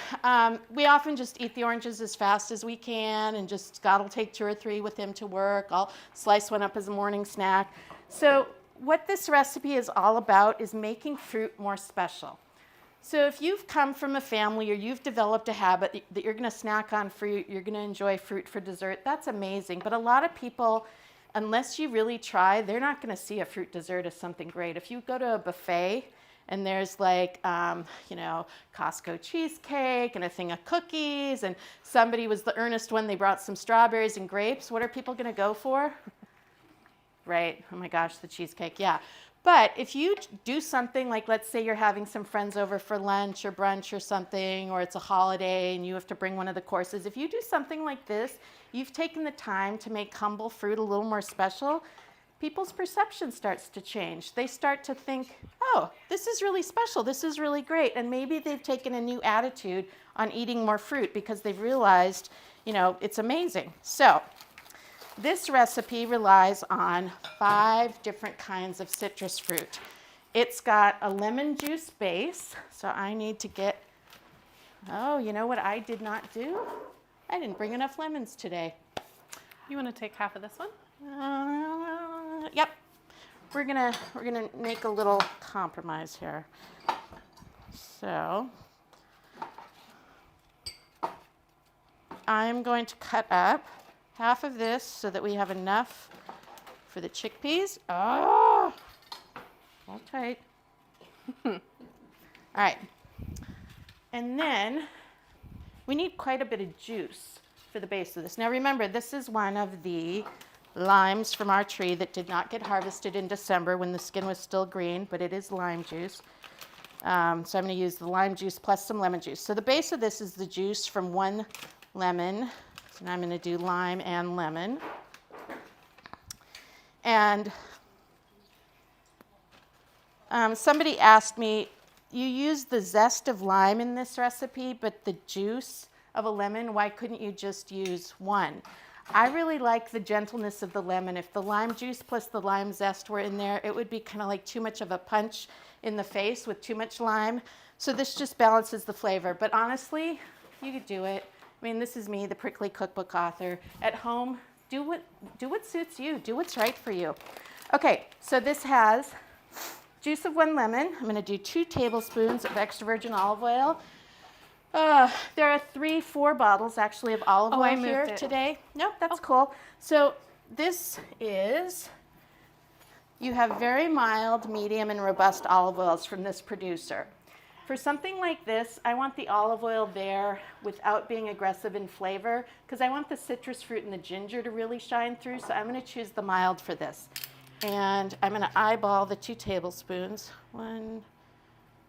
we often just eat the oranges as fast as we can, and just Scott will take 2 or 3 with him to work. I'll slice one up as a morning snack. So what this recipe is all about is making fruit more special. So if you've come from a family or you've developed a habit that you're going to snack on fruit, you're going to enjoy fruit for dessert, that's amazing. But a lot of people, unless you really try, they're not going to see a fruit dessert as something great. If you go to a buffet and there's like, you know, Costco cheesecake and a thing of cookies, and somebody was the earnest one, they brought some strawberries and grapes, what are people going to go for? Right? Oh my gosh, the cheesecake, yeah. But if you do something like, let's say you're having some friends over for lunch or brunch or something, or it's a holiday and you have to bring one of the courses, if you do something like this, you've taken the time to make humble fruit a little more special. people's perception starts to change. They start to think, oh, this is really special, this is really great, and maybe they've taken a new attitude on eating more fruit because they've realized, it's amazing. So this recipe relies on 5 different kinds of citrus fruit. It's got a lemon juice base, so I need to get, oh, you know what I did not do? I didn't bring enough lemons today. You want to take half of this one? Yep. We're gonna make a little compromise here. So I'm going to cut up half of this so that we have enough for the chickpeas. Oh, all tight. All right. And then we need quite a bit of juice for the base of this. Now remember, this is one of the limes from our tree that did not get harvested in December when the skin was still green, but it is lime juice. So I'm going to use the lime juice plus some lemon juice. So the base of this is the juice from 1 lemon. So now I'm going to do lime and lemon. And somebody asked me, you use the zest of lime in this recipe, but the juice of a lemon, why couldn't you just use 1? I really like the gentleness of the lemon. If the lime juice plus the lime zest were in there, it would be kind of like too much of a punch in the face with too much lime. So this just balances the flavor. But honestly, you could do it. I mean, this is me, the prickly cookbook author. At home, do what suits you. Do what's right for you. Okay, so this has juice of 1 lemon. I'm going to do 2 tablespoons of extra virgin olive oil. There are 3-4 bottles actually of olive oil here today. Nope, that's cool. So this is, you have very mild, medium, and robust olive oils from this producer. For something like this, I want the olive oil there without being aggressive in flavor because I want the citrus fruit and the ginger to really shine through, so I'm going to choose the mild for this. And I'm going to eyeball the 2 tablespoons. 1,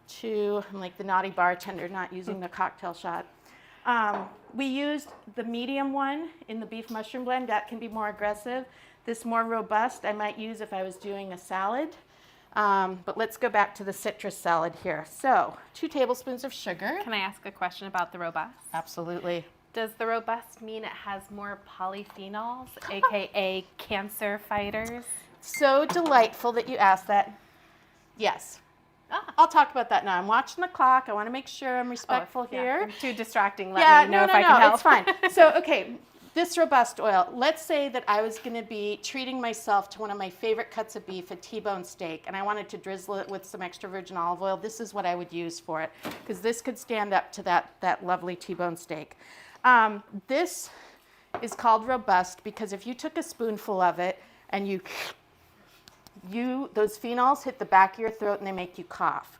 2, I'm like the naughty bartender not using the cocktail shot. We used the medium one in the beef mushroom blend. That can be more aggressive. This more robust I might use if I was doing a salad. But let's go back to the citrus salad here. So 2 tablespoons of sugar. Can I ask a question about the robust? Absolutely. Does the robust mean it has more polyphenols, aka cancer fighters? So delightful that you asked that. Yes. I'll talk about that now. I'm watching the clock. I want to make sure I'm respectful here. I'm too distracting. Let me know if I can help. It's fine. So, okay, this robust oil. Let's say that I was going to be treating myself to one of my favorite cuts of beef, a T-bone steak, and I wanted to drizzle it with some extra virgin olive oil. This is what I would use for it because this could stand up to that lovely T-bone steak. This is called robust because if you took a spoonful of it and those phenols hit the back of your throat and they make you cough.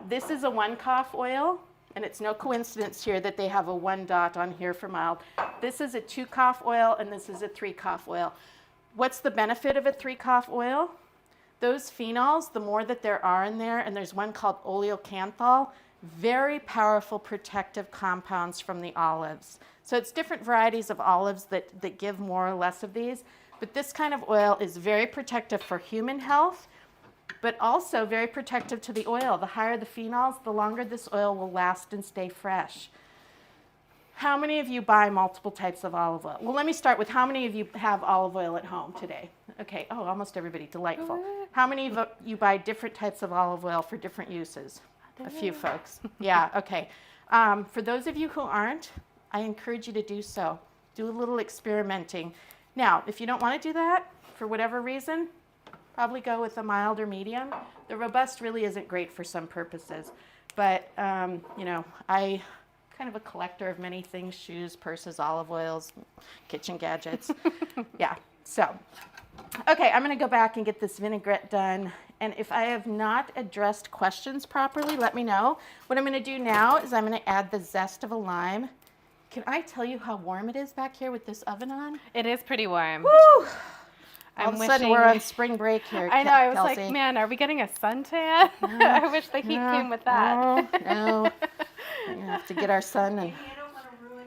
This is a 1 cough oil, and it's no coincidence here that they have a 1 dot on here for mild. This is a 2 cough oil, and this is a 3 cough oil. What's the benefit of a 3 cough oil? Those phenols, the more that there are in there, and there's one called oleocanthal, very powerful protective compounds from the olives. So it's different varieties of olives that give more or less of these. But this kind of oil is very protective for human health, but also very protective to the oil. The higher the phenols, the longer this oil will last and stay fresh. How many of you buy multiple types of olive oil? Well, let me start with how many of you have olive oil at home today? Okay, oh, almost everybody, delightful. How many of you buy different types of olive oil for different uses? A few folks. Yeah, okay. For those of you who aren't, I encourage you to do so. Do a little experimenting. Now, if you don't want to do that, for whatever reason, probably go with a mild or medium. The robust really isn't great for some purposes. But, I'm kind of a collector of many things, shoes, purses, olive oils, kitchen gadgets. Yeah, so. Okay, I'm going to go back and get this vinaigrette done. And if I have not addressed questions properly, let me know. What I'm going to do now is I'm going to add the zest of a lime. Can I tell you how warm it is back here with this oven on? It is pretty warm. Woo! All of a sudden we're on spring break here. I know. I was Kelsey. like, man, are we getting a suntan? I wish the heat came with that. No. We're gonna have to get our sun. And Amy, I don't want to ruin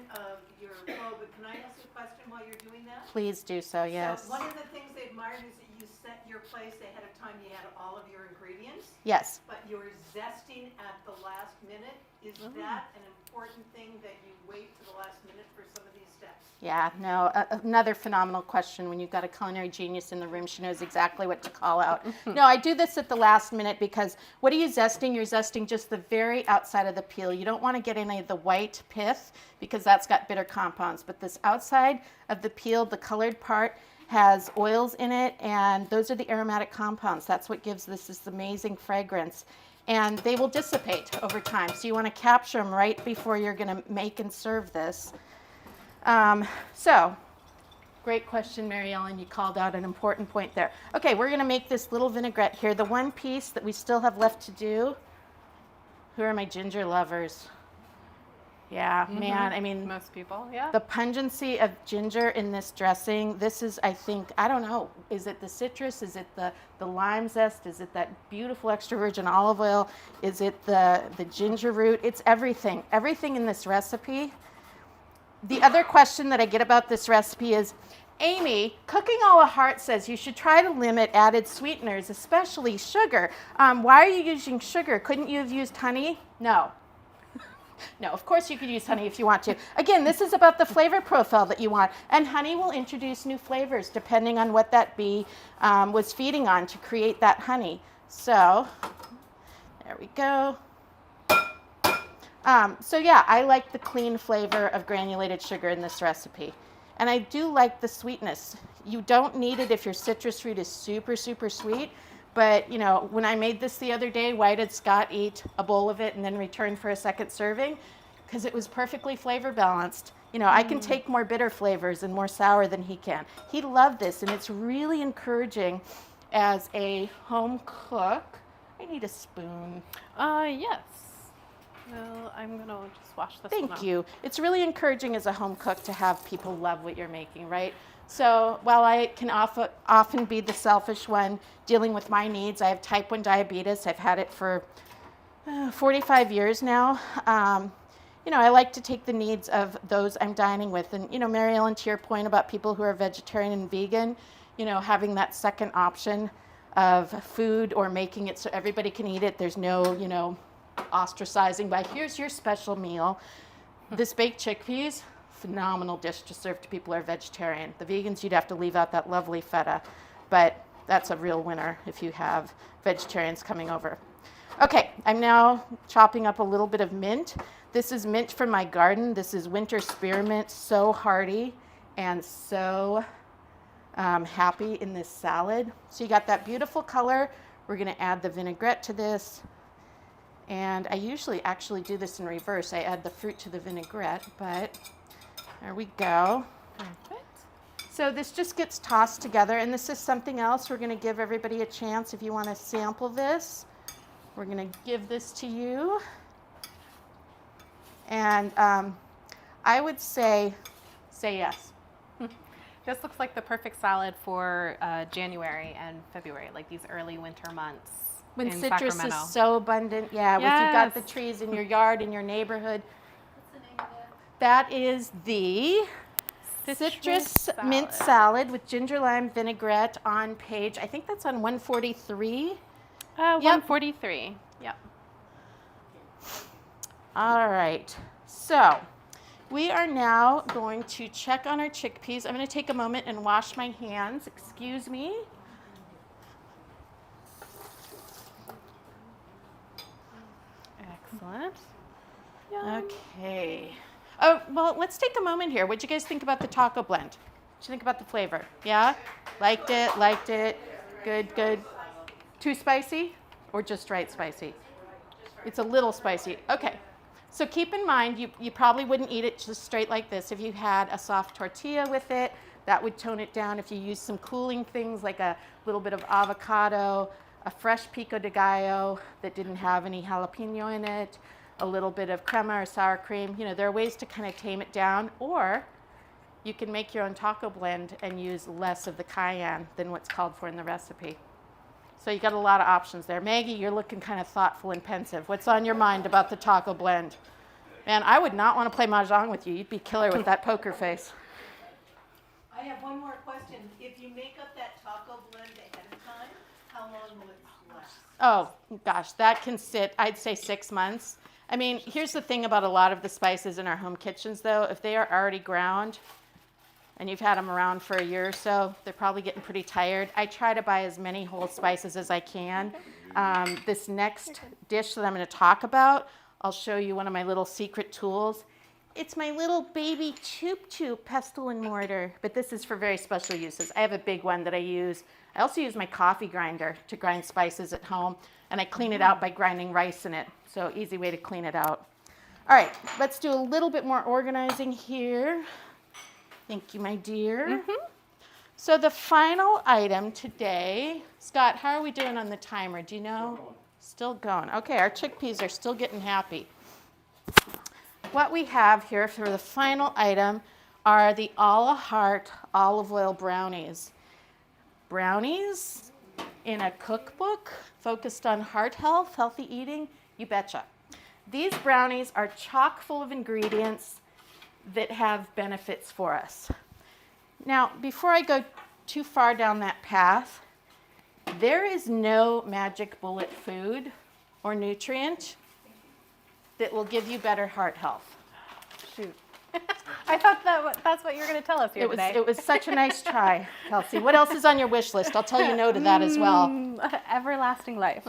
your flow, but can I ask you a question while you're doing that? please do so. Yes. So one of the things they admire admired is that you set your place ahead of time. You had all of your ingredients, Yes. but you're zesting at the last minute. Is that an important thing that you wait to the last minute for some of these steps? Yeah, no, another phenomenal question. When you've got a culinary genius in the room, she knows exactly what to call out. No, I do this at the last minute because what are you zesting? You're zesting just the very outside of the peel. You don't want to get any of the white pith because that's got bitter compounds. But this outside of the peel, the colored part, has oils in it, and those are the aromatic compounds. That's what gives this amazing fragrance. And they will dissipate over time. So you want to capture them right before you're going to make and serve this. So, great question, Mary Ellen. You called out an important point there. Okay, we're going to make this little vinaigrette here. The one piece that we still have left to do. Who are my ginger lovers? Yeah, man, I mean, Most people, yeah. the pungency of ginger in this dressing, this is, I think, I don't know, is it the citrus? Is it the lime zest? Is it that beautiful extra virgin olive oil? Is it the ginger root? It's everything. Everything in this recipe. The other question that I get about this recipe is, Amy, Cooking a la Heart says you should try to limit added sweeteners, especially sugar. Why are you using sugar? Couldn't you have used honey? No. No, of course you could use honey if you want to. Again, this is about the flavor profile that you want. And honey will introduce new flavors depending on what that bee was feeding on to create that honey. So, there we go. So yeah, I like the clean flavor of granulated sugar in this recipe. And I do like the sweetness. You don't need it if your citrus fruit is super, super sweet. But, you know, when I made this the other day, why did Scott eat a bowl of it and then return for a second serving? Because it was perfectly flavor balanced. You know, I can take more bitter flavors and more sour than he can. He loved this, and it's really encouraging as a home cook. I need a spoon. Yes. Well, I'm going to just wash this one Thank off. you. It's really encouraging as a home cook to have people love what you're making, right? So while I can often be the selfish one dealing with my needs, I have type 1 diabetes. I've had it for 45 years now. You know, I like to take the needs of those I'm dining with. And, you know, Mary Ellen, to your point about people who are vegetarian and vegan, you know, having that second option of food or making it so everybody can eat it. There's no, you know, ostracizing by here's your special meal. This baked chickpeas, phenomenal dish to serve to people who are vegetarian. The vegans, you'd have to leave out that lovely feta, but that's a real winner if you have vegetarians coming over. Okay, I'm now chopping up a little bit of mint. This is mint from my garden. This is winter spearmint, so hearty and so happy in this salad. So you got that beautiful color. We're gonna add the vinaigrette to this. And I usually actually do this in reverse. I add the fruit to the vinaigrette, but there we go. Perfect. So this just gets tossed together, and this is something else. We're gonna give everybody a chance if you wanna sample this. We're gonna give this to you. And I would say yes. This looks like the perfect salad for January and February, like these early winter months. When in citrus Sacramento. is so abundant, yeah, when you've got the Yes. trees in your yard, in your neighborhood. What's the name of that? That is the citrus mint salad with ginger lime vinaigrette on page, I think that's on 143. 143. Yep. All right, so we are now going to check on our chickpeas. I'm going to take a moment and wash my hands. Excuse me. Excellent. Yum. Okay. Oh, well, let's take a moment here. What'd you guys think about the taco blend? What'd you think about the flavor? Yeah? Liked it. Good. Too spicy or just right spicy? It's a little spicy. Okay. So keep in mind, you probably wouldn't eat it just straight like this. If you had a soft tortilla with it, that would tone it down. If you use some cooling things like a little bit of avocado, a fresh pico de gallo that didn't have any jalapeno in it, a little bit of crema or sour cream, you know, there are ways to kind of tame it down. Or you can make your own taco blend and use less of the cayenne than what's called for in the recipe. So you got a lot of options there. Maggie, you're looking kind of thoughtful and pensive. What's on your mind about the taco blend? Man, I would not want to play mahjong with you. You'd be killer with that poker face. I have one more question. If you make up that taco How long will it last? Oh, gosh, that can sit, I'd say 6 months. I mean, here's the thing about a lot of the spices in our home kitchens, though. If they are already ground and you've had them around for a year or so, they're probably getting pretty tired. I try to buy as many whole spices as I can. This next dish that I'm going to talk about, I'll show you one of my little secret tools. It's my little baby choop pestle and mortar, but this is for very special uses. I have a big one that I use. I also use my coffee grinder to grind spices at home, and I clean it out by grinding rice in it. So easy way to clean it out. All right, let's do a little bit more organizing here. Thank you, my dear. So the final item today, Scott, how are we doing on the timer? Do you know? Still going. Okay, our chickpeas are still getting happy. What we have here for the final item are the a la heart olive oil brownies. Brownies in a cookbook focused on heart health, healthy eating, you betcha. These brownies are chock full of ingredients that have benefits for us. Now, before I go too far down that path, there is no magic bullet food or nutrient that will give you better heart health. Shoot. I thought that's what you were going to tell us here today. It was such a nice try, Kelsey. What else is on your wish list? I'll tell you no to that as well. Everlasting life.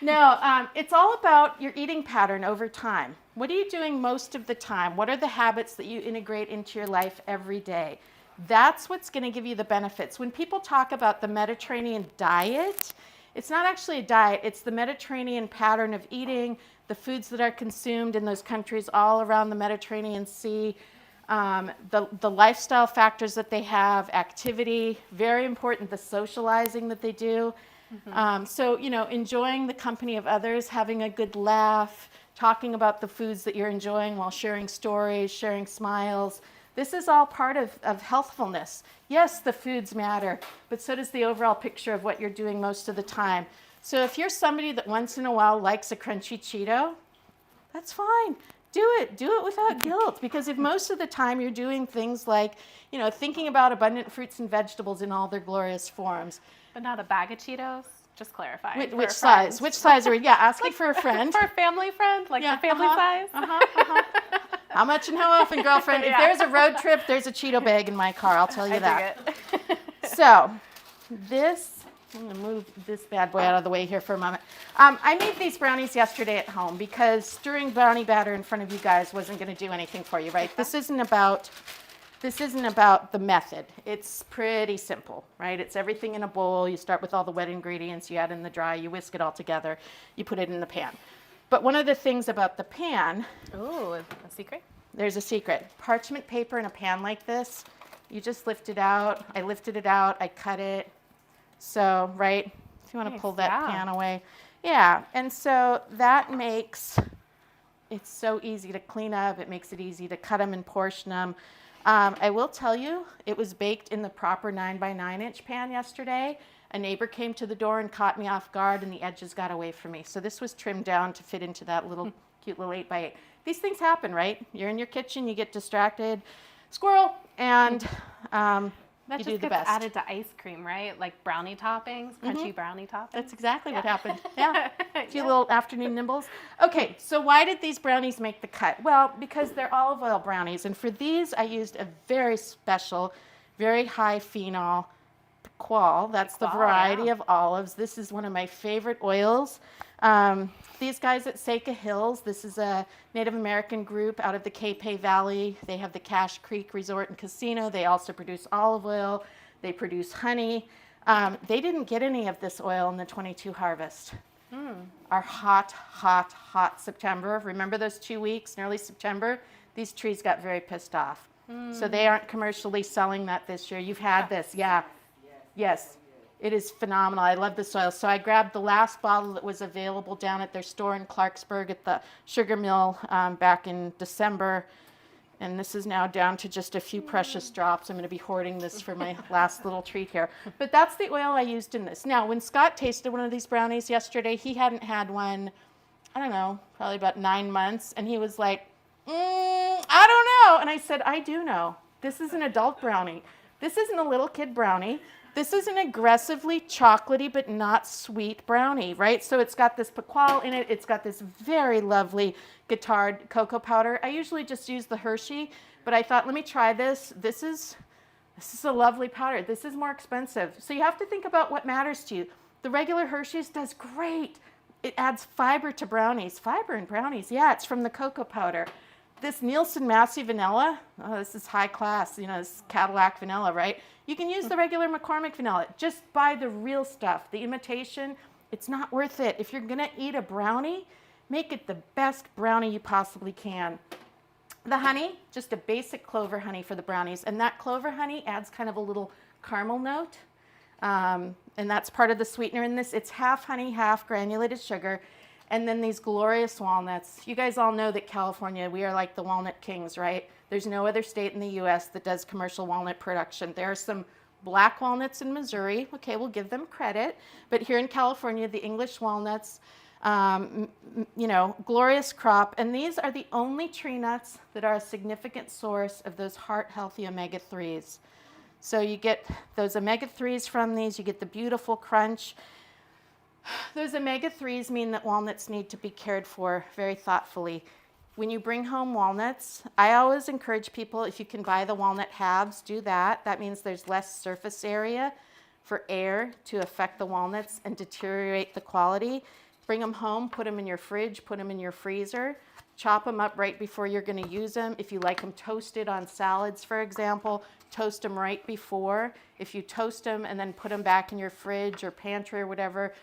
No, it's all about your eating pattern over time. What are you doing most of the time? What are the habits that you integrate into your life every day? That's what's going to give you the benefits. When people talk about the Mediterranean diet, it's not actually a diet. It's the Mediterranean pattern of eating, the foods that are consumed in those countries all around the Mediterranean Sea, the lifestyle factors that they have, activity, very important, the socializing that they do. So, you know, enjoying the company of others, having a good laugh, talking about the foods that you're enjoying while sharing stories, sharing smiles. This is all part of healthfulness. Yes, the foods matter, but so does the overall picture of what you're doing most of the time. So if you're somebody that once in a while likes a crunchy Cheeto, that's fine. Do it without guilt, because if most of the time you're doing things like, you know, thinking about abundant fruits and vegetables in all their glorious forms. But not a bag of Cheetos? Just clarify. Which size? Which size are we? Yeah, asking for a friend. For a family friend? Like the family size? How much and how often, girlfriend? If there's a road trip, there's a Cheeto bag in my car. I'll tell you that. So this, I'm going to move this bad boy out of the way here for a moment. I made these brownies yesterday at home because stirring brownie batter in front of you guys wasn't going to do anything for you, right? This isn't about the method. It's pretty simple, right? It's everything in a bowl. You start with all the wet ingredients, you add in the dry, you whisk it all together, you put it in the pan. But one of the things about the pan, Ooh, a secret? there's a secret. Parchment paper in a pan like this, you just lift it out. I lifted it out, I cut it. So, right, if you want to pull that pan away. Yeah, and so that makes it so easy to clean up. It makes it easy to cut them and portion them. I will tell you, it was baked in the proper 9x9 inch pan yesterday. A neighbor came to the door and caught me off guard, and the edges got away from me. So this was trimmed down to fit into that little cute little 8x8. These things happen, right? You're in your kitchen, you get distracted, squirrel, and That you just do the gets best. added to ice cream, right? Like brownie toppings, crunchy brownie toppings. That's exactly what happened. Yeah, a few little afternoon nibbles. Okay, so why did these brownies make the cut? Well, because they're olive oil brownies, and for these I used a very special, very high phenol qual. That's the variety of olives. This is one of my favorite oils. These guys at Seca Hills, this is a Native American group out of the Capay Valley. They have the Cache Creek Resort and Casino. They also produce olive oil. They produce honey. They didn't get any of this oil in the 22 harvest. Our hot September. Remember those 2 weeks in early September? These trees got very pissed off. So they aren't commercially selling that this year. You've had this, yeah. Yes. It is phenomenal. I love this oil. So I grabbed the last bottle that was available down at their store in Clarksburg at the sugar mill back in December. And this is now down to just a few precious drops. I'm going to be hoarding this for my last little treat here. But that's the oil I used in this. Now, when Scott tasted one of these brownies yesterday, he hadn't had one, I don't know, probably about 9 months. And he was like, I don't know. And I said, I do know. This is an adult brownie. This isn't a little kid brownie. This is an aggressively chocolatey but not sweet brownie, right? So it's got this piqual in it. It's got this very lovely guittard cocoa powder. I usually just use the Hershey, but I thought, let me try this. This is a lovely powder. This is more expensive. So you have to think about what matters to you. The regular Hershey's does great. It adds fiber to brownies. Fiber in brownies, yeah, it's from the cocoa powder. This Nielsen Massey vanilla, oh, this is high class, you know, this is Cadillac vanilla, right? You can use the regular McCormick vanilla. Just buy the real stuff. The imitation, it's not worth it. If you're gonna eat a brownie, make it the best brownie you possibly can. The honey, just a basic clover honey for the brownies. And that clover honey adds kind of a little caramel note. And that's part of the sweetener in this. It's half honey, half granulated sugar. And then these glorious walnuts. You guys all know that California, we are like the walnut kings, right? There's no other state in the US that does commercial walnut production. There are some black walnuts in Missouri. Okay, we'll give them credit. But here in California, the English walnuts, you know, glorious crop. And these are the only tree nuts that are a significant source of those heart-healthy omega-3s. So you get those omega-3s from these. You get the beautiful crunch. Those omega-3s mean that walnuts need to be cared for very thoughtfully. When you bring home walnuts, I always encourage people, if you can buy the walnut halves, do that. That means there's less surface area for air to affect the walnuts and deteriorate the quality. Bring them home, put them in your fridge, put them in your freezer. Chop them up right before you're going to use them. If you like them toasted on salads, for example, toast them right before. If you toast them and then put them back in your fridge or pantry or whatever,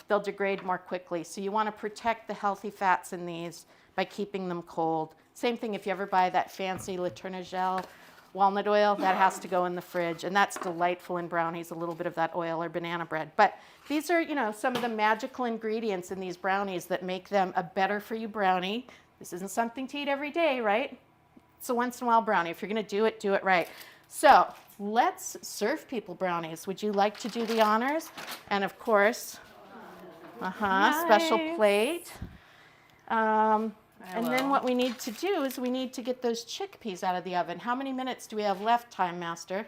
they'll degrade more quickly. So you want to protect the healthy fats in these by keeping them cold. Same thing if you ever buy that fancy Le Tournesol walnut oil, that has to go in the fridge. And that's delightful in brownies, a little bit of that oil or banana bread. But these are, you know, some of the magical ingredients in these brownies that make them a better for you brownie. This isn't something to eat every day, right? It's a once in a while brownie. If you're going to do it right. So let's serve people brownies. Would you like to do the honors? And of course, Nice. Special plate. And then what we need to do is we need to get those chickpeas out of the oven. How many minutes do we have left, Time Master?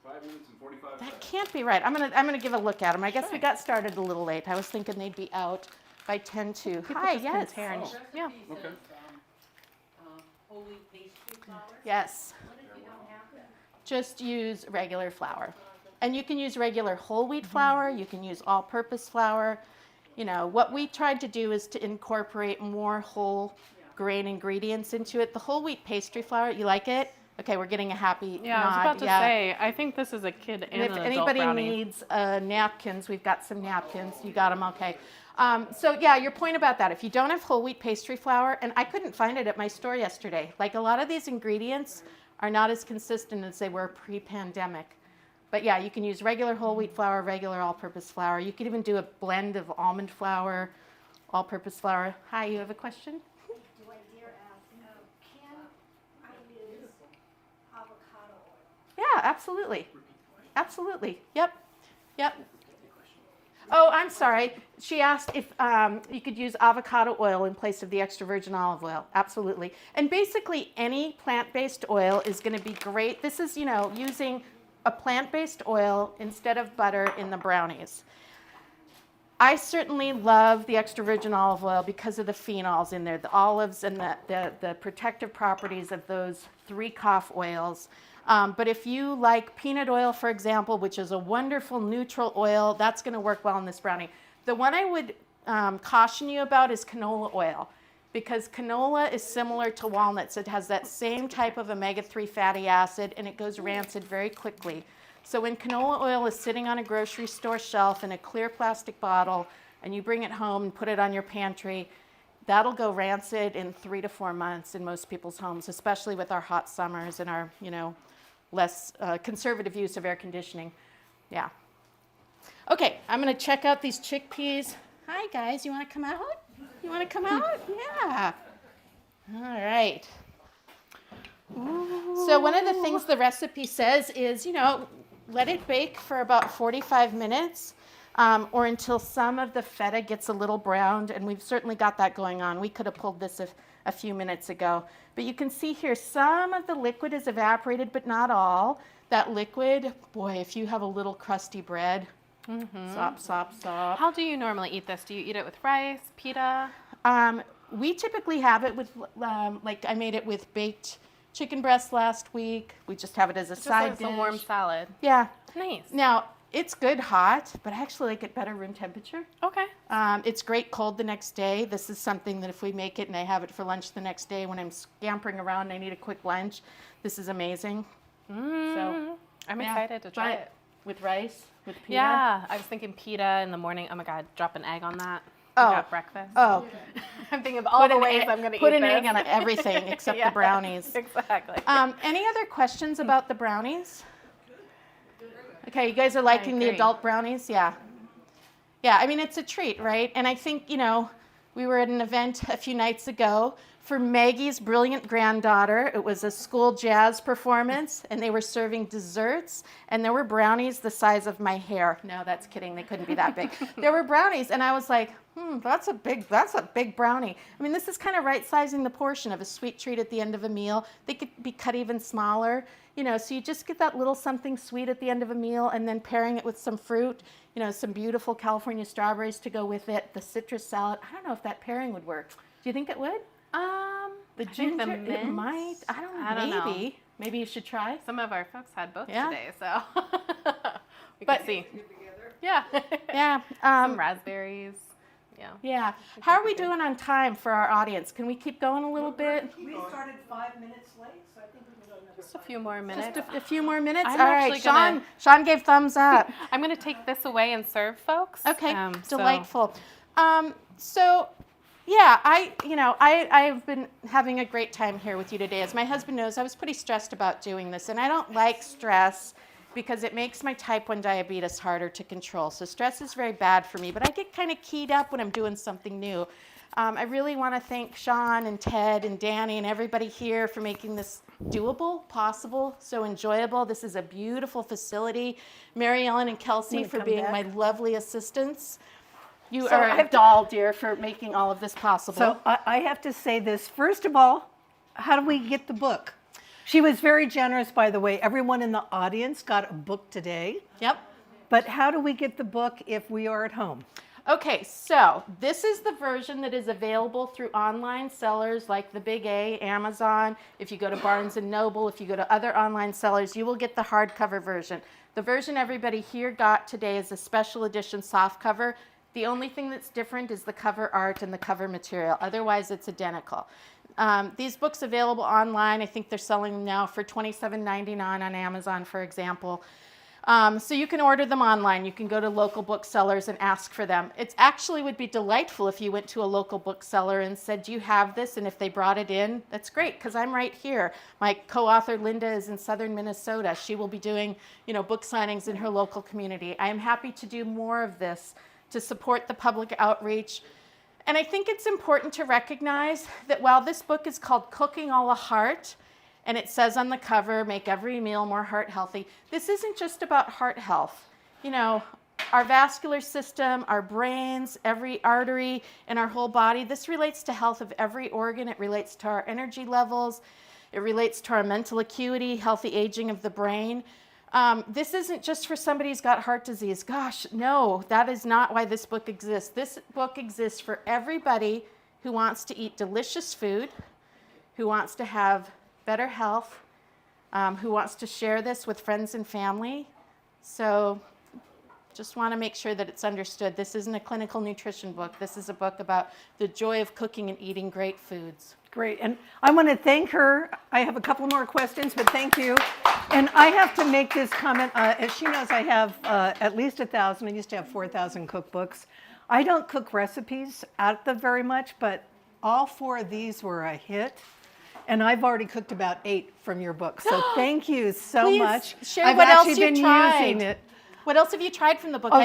5 minutes and 45 That seconds. can't be right. I'm gonna give a look at them. I guess we got started a little late. I was thinking they'd be out by 10 to. Hi, yes. Yeah. Okay. Whole wheat pastry flour? Yes. What if you don't have that? Just use regular flour. And you can use regular whole wheat flour. You can use all-purpose flour. You know, what we tried to do is to incorporate more whole grain ingredients into it. The whole wheat pastry flour, you like it? Okay, we're getting a happy Yeah, nod. I was about to say, I think this is a kid and And if an adult anybody brownie. needs napkins, we've got some napkins. You got them, okay. So yeah, your point about that, if you don't have whole wheat pastry flour, and I couldn't find it at my store yesterday, like a lot of these ingredients are not as consistent as they were pre-pandemic. But yeah, you can use regular whole wheat flour, regular all-purpose flour. You could even do a blend of almond flour, all-purpose flour. Hi, you have a question? Do I dare ask, can I use avocado oil? Yeah, absolutely. Absolutely. Yep. Oh, I'm sorry. She asked if you could use avocado oil in place of the extra virgin olive oil. Absolutely. And basically any plant-based oil is going to be great. This is, you know, using a plant-based oil instead of butter in the brownies. I certainly love the extra virgin olive oil because of the phenols in there, the olives and the protective properties of those 3 cough oils. But if you like peanut oil, for example, which is a wonderful neutral oil, that's going to work well in this brownie. The one I would caution you about is canola oil, because canola is similar to walnuts. It has that same type of omega-3 fatty acid, and it goes rancid very quickly. So when canola oil is sitting on a grocery store shelf in a clear plastic bottle, and you bring it home and put it on your pantry, that'll go rancid in 3 to 4 months in most people's homes, especially with our hot summers and our, you know, less conservative use of air conditioning. Yeah. Okay, I'm going to check out these chickpeas. Hi, guys. You want to come out? You want to come out? Yeah. All right. So one of the things the recipe says is, you know, let it bake for about 45 minutes or until some of the feta gets a little browned, and we've certainly got that going on. We could have pulled this a few minutes ago. But you can see here some of the liquid is evaporated, but not all. that liquid, boy, if you have a little crusty bread, sop, sop, sop. How do you normally eat this? Do you eat it with rice, pita? We typically have it with, like I made it with baked chicken breast last week. We just have it as a side Just dish. as a warm salad. Yeah. Nice. Now, it's good hot, but I actually like it better room temperature. Okay. It's great cold the next day. This is something that if we make it and I have it for lunch the next day when I'm scampering around and I need a quick lunch, this is amazing. So I'm yeah, excited to try it. With rice, with pita. Yeah, I was thinking pita in the morning. Oh my God, drop an egg on that. Oh. We got breakfast. Oh, I'm thinking of all the ways I'm going to eat put an this. egg on everything except Yeah, the brownies. Exactly. Any other questions about the brownies? Okay, you guys are liking the agree. adult brownies? Yeah. Yeah, I mean, it's a treat, right? And I think, we were at an event a few nights ago for Maggie's brilliant granddaughter. It was a school jazz performance, and they were serving desserts, and there were brownies the size of my hair. No, that's kidding. They couldn't be that big. There were brownies, and I was like, that's a big brownie. I mean, this is kind of right-sizing the portion of a sweet treat at the end of a meal. They could be cut even smaller, so you just get that little something sweet at the end of a meal, and then pairing it with some fruit, some beautiful California strawberries to go with it, the citrus salad. I don't know if that pairing would work. Do you think it would? The I think ginger, the it mint? might. I don't know. I don't know. Maybe. Maybe you should try. Some of our folks had both Yeah. today, so we But- can see. Yeah. Yeah. Some raspberries. Yeah. Yeah. How are we doing on time for our audience? Can we keep going a little bit? We started 5 minutes late, so I think we can go another Just a few more minutes. Just a few more minutes? I'm All right. actually gonna- Sean gave thumbs up. I'm going to take this away and serve folks. Okay. So- Delightful. So yeah, I've been having a great time here with you today. As my husband knows, I was pretty stressed about doing this, and I don't like stress because it makes my type 1 diabetes harder to control. So stress is very bad for me, but I get kind of keyed up when I'm doing something new. I really want to thank Sean and Ted and Danny and everybody here for making this doable, possible, so enjoyable. This is a beautiful facility. Mary Ellen and Kelsey Wanna for come being back? my lovely assistants. You So are I a have to- doll, dear, for making all of this possible. So I have to say this. First of all, how do we get the book? She was very generous, by the way. Everyone in the audience got a book today. Yep. But how do we get the book if we are at home? Okay, so this is the version that is available through online sellers like the Big A, Amazon. If you go to Barnes & Noble, if you go to other online sellers, you will get the hardcover version. The version everybody here got today is a special edition softcover. The only thing that's different is the cover art and the cover material. Otherwise, it's identical. These books available online. I think they're selling them now for $27.99 on Amazon, for example. So you can order them online. You can go to local booksellers and ask for them. It actually would be delightful if you went to a local bookseller and said, do you have this? And if they brought it in, that's great, because I'm right here. My co-author, Linda, is in southern Minnesota. She will be doing, book signings in her local community. I am happy to do more of this to support the public outreach. And I think it's important to recognize that while this book is called Cooking All a Heart, and it says on the cover, make every meal more heart healthy, this isn't just about heart health. Our vascular system, our brains, every artery in our whole body, this relates to health of every organ. It relates to our energy levels. It relates to our mental acuity, healthy aging of the brain. This isn't just for somebody who's got heart disease. Gosh, no, that is not why this book exists. This book exists for everybody who wants to eat delicious food, who wants to have better health, who wants to share this with friends and family. So just want to make sure that it's understood. This isn't a clinical nutrition book. This is a book about the joy of cooking and eating great foods. Great. And I want to thank her. I have a couple more questions, but thank you. And I have to make this comment. As she knows, I have at least 1,000. I used to have 4,000 cookbooks. I don't cook recipes out them very much, but all 4 of these were a hit. And I've already cooked about 8 from your book. So thank you so Please much. share I've what else actually you've been tried. using it. What else have you tried from the book? Oh,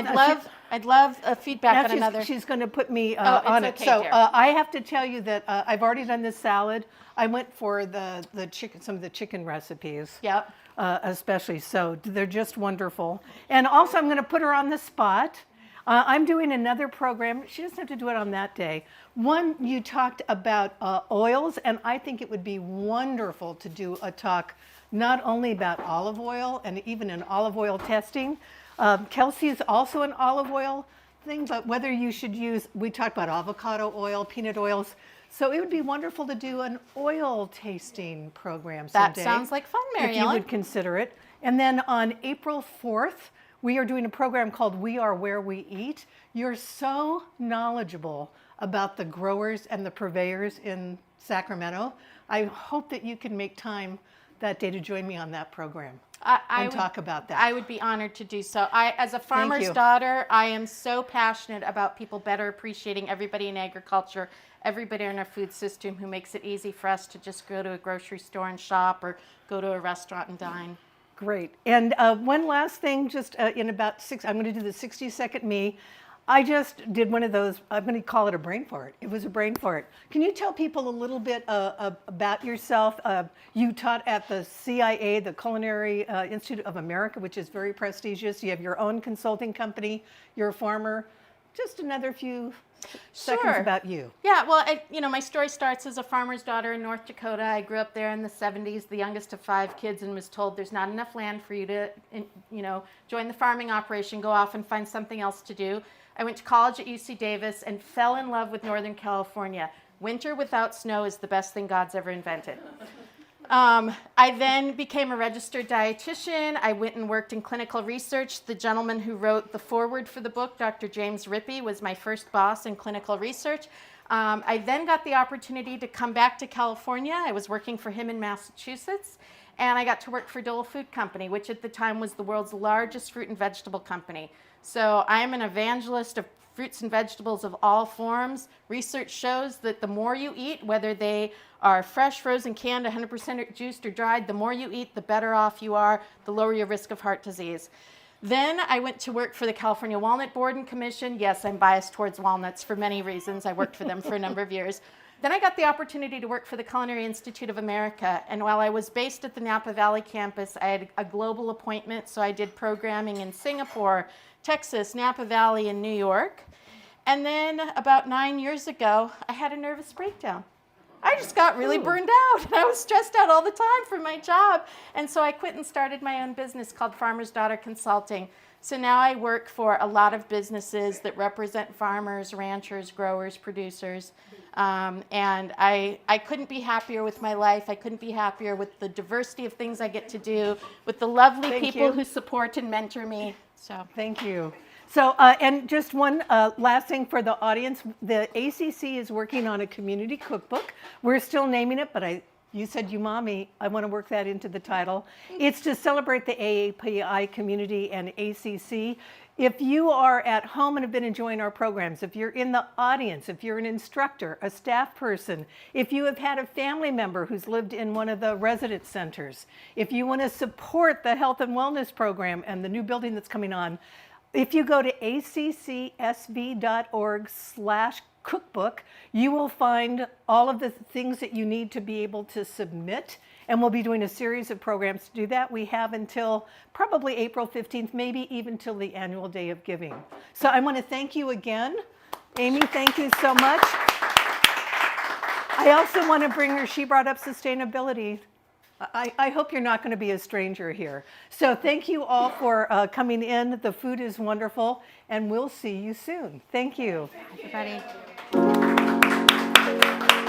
I'd love a feedback on Now another. she's going to put me it's on it. okay, So dear. I have to tell you that I've already done this salad. I went for the chicken, some of the chicken recipes. Yep. Especially. So they're just wonderful. And also I'm going to put her on the spot. I'm doing another program. She doesn't have to do it on that day. One, you talked about oils, and I think it would be wonderful to do a talk not only about olive oil and even in olive oil testing. Kelsey is also an olive oil thing, but whether you should use, we talked about avocado oil, peanut oils. So it would be wonderful to do an oil tasting program someday. That sounds like fun, Mary If you Ellen. would consider it. And then on April 4th, we are doing a program called We Are Where We Eat. You're so knowledgeable about the growers and the purveyors in Sacramento. I hope that you can make time that day to join me on that program and talk about that. I would be honored to do so. As a farmer's you. daughter, I am so passionate about people better appreciating everybody in agriculture, everybody in our food system who makes it easy for us to just go to a grocery store and shop or go to a restaurant and dine. Great. And one last thing, just in about I'm going to do the 60-second me. I just did one of those, I'm going to call it a brain fart. It was a brain fart. Can you tell people a little bit about yourself? You taught at the CIA, the Culinary Institute of America, which is very prestigious. You have your own consulting company. You're a farmer. Just another few seconds about you. Yeah, well, my story starts as a farmer's daughter in North Dakota. I grew up there in the 70s, the youngest of 5 kids, and was told there's not enough land for you to, join the farming operation, go off and find something else to do. I went to college at UC Davis and fell in love with Northern California. Winter without snow is the best thing God's ever invented. I then became a registered dietitian. I went and worked in clinical research. The gentleman who wrote the foreword for the book, Dr. James Rippey, was my first boss in clinical research. I then got the opportunity to come back to California. I was working for him in Massachusetts, and I got to work for Dole Food Company, which at the time was the world's largest fruit and vegetable company. So I am an evangelist of fruits and vegetables of all forms. Research shows that the more you eat, whether they are fresh, frozen, canned, 100% juiced or dried, the more you eat, the better off you are, the lower your risk of heart disease. Then I went to work for the California Walnut Board and Commission. Yes, I'm biased towards walnuts for many reasons. I worked for them for a number of years. Then I got the opportunity to work for the Culinary Institute of America. And while I was based at the Napa Valley campus, I had a global appointment. So I did programming in Singapore, Texas, Napa Valley, and New York. And then about 9 years ago, I had a nervous breakdown. I just got really burned out, and I was stressed out all the time for my job. And so I quit and started my own business called Farmer's Daughter Consulting. So now I work for a lot of businesses that represent farmers, ranchers, growers, producers. And I couldn't be happier with my life. I couldn't be happier with the diversity of things I get to do, with the lovely people who support and mentor me. So Thank you. So, and just one last thing for the audience. The ACC is working on a community cookbook. We're still naming it, but you said you mommy, I want to work that into the title. It's to celebrate the AAPI community and ACC. If you are at home and have been enjoying our programs, if you're in the audience, if you're an instructor, a staff person, if you have had a family member who's lived in one of the residence centers, if you want to support the health and wellness program and the new building that's coming on, if you go to accsv.org/cookbook, you will find all of the things that you need to be able to submit. And we'll be doing a series of programs to do that. We have until probably April 15th, maybe even till the annual Day of Giving. So I want to thank you again. Amy, thank you so much. I also want to bring her, she brought up sustainability. I hope you're not going to be a stranger here. So thank you all for coming in. The food is wonderful, and we'll see you soon. Thank you. everybody.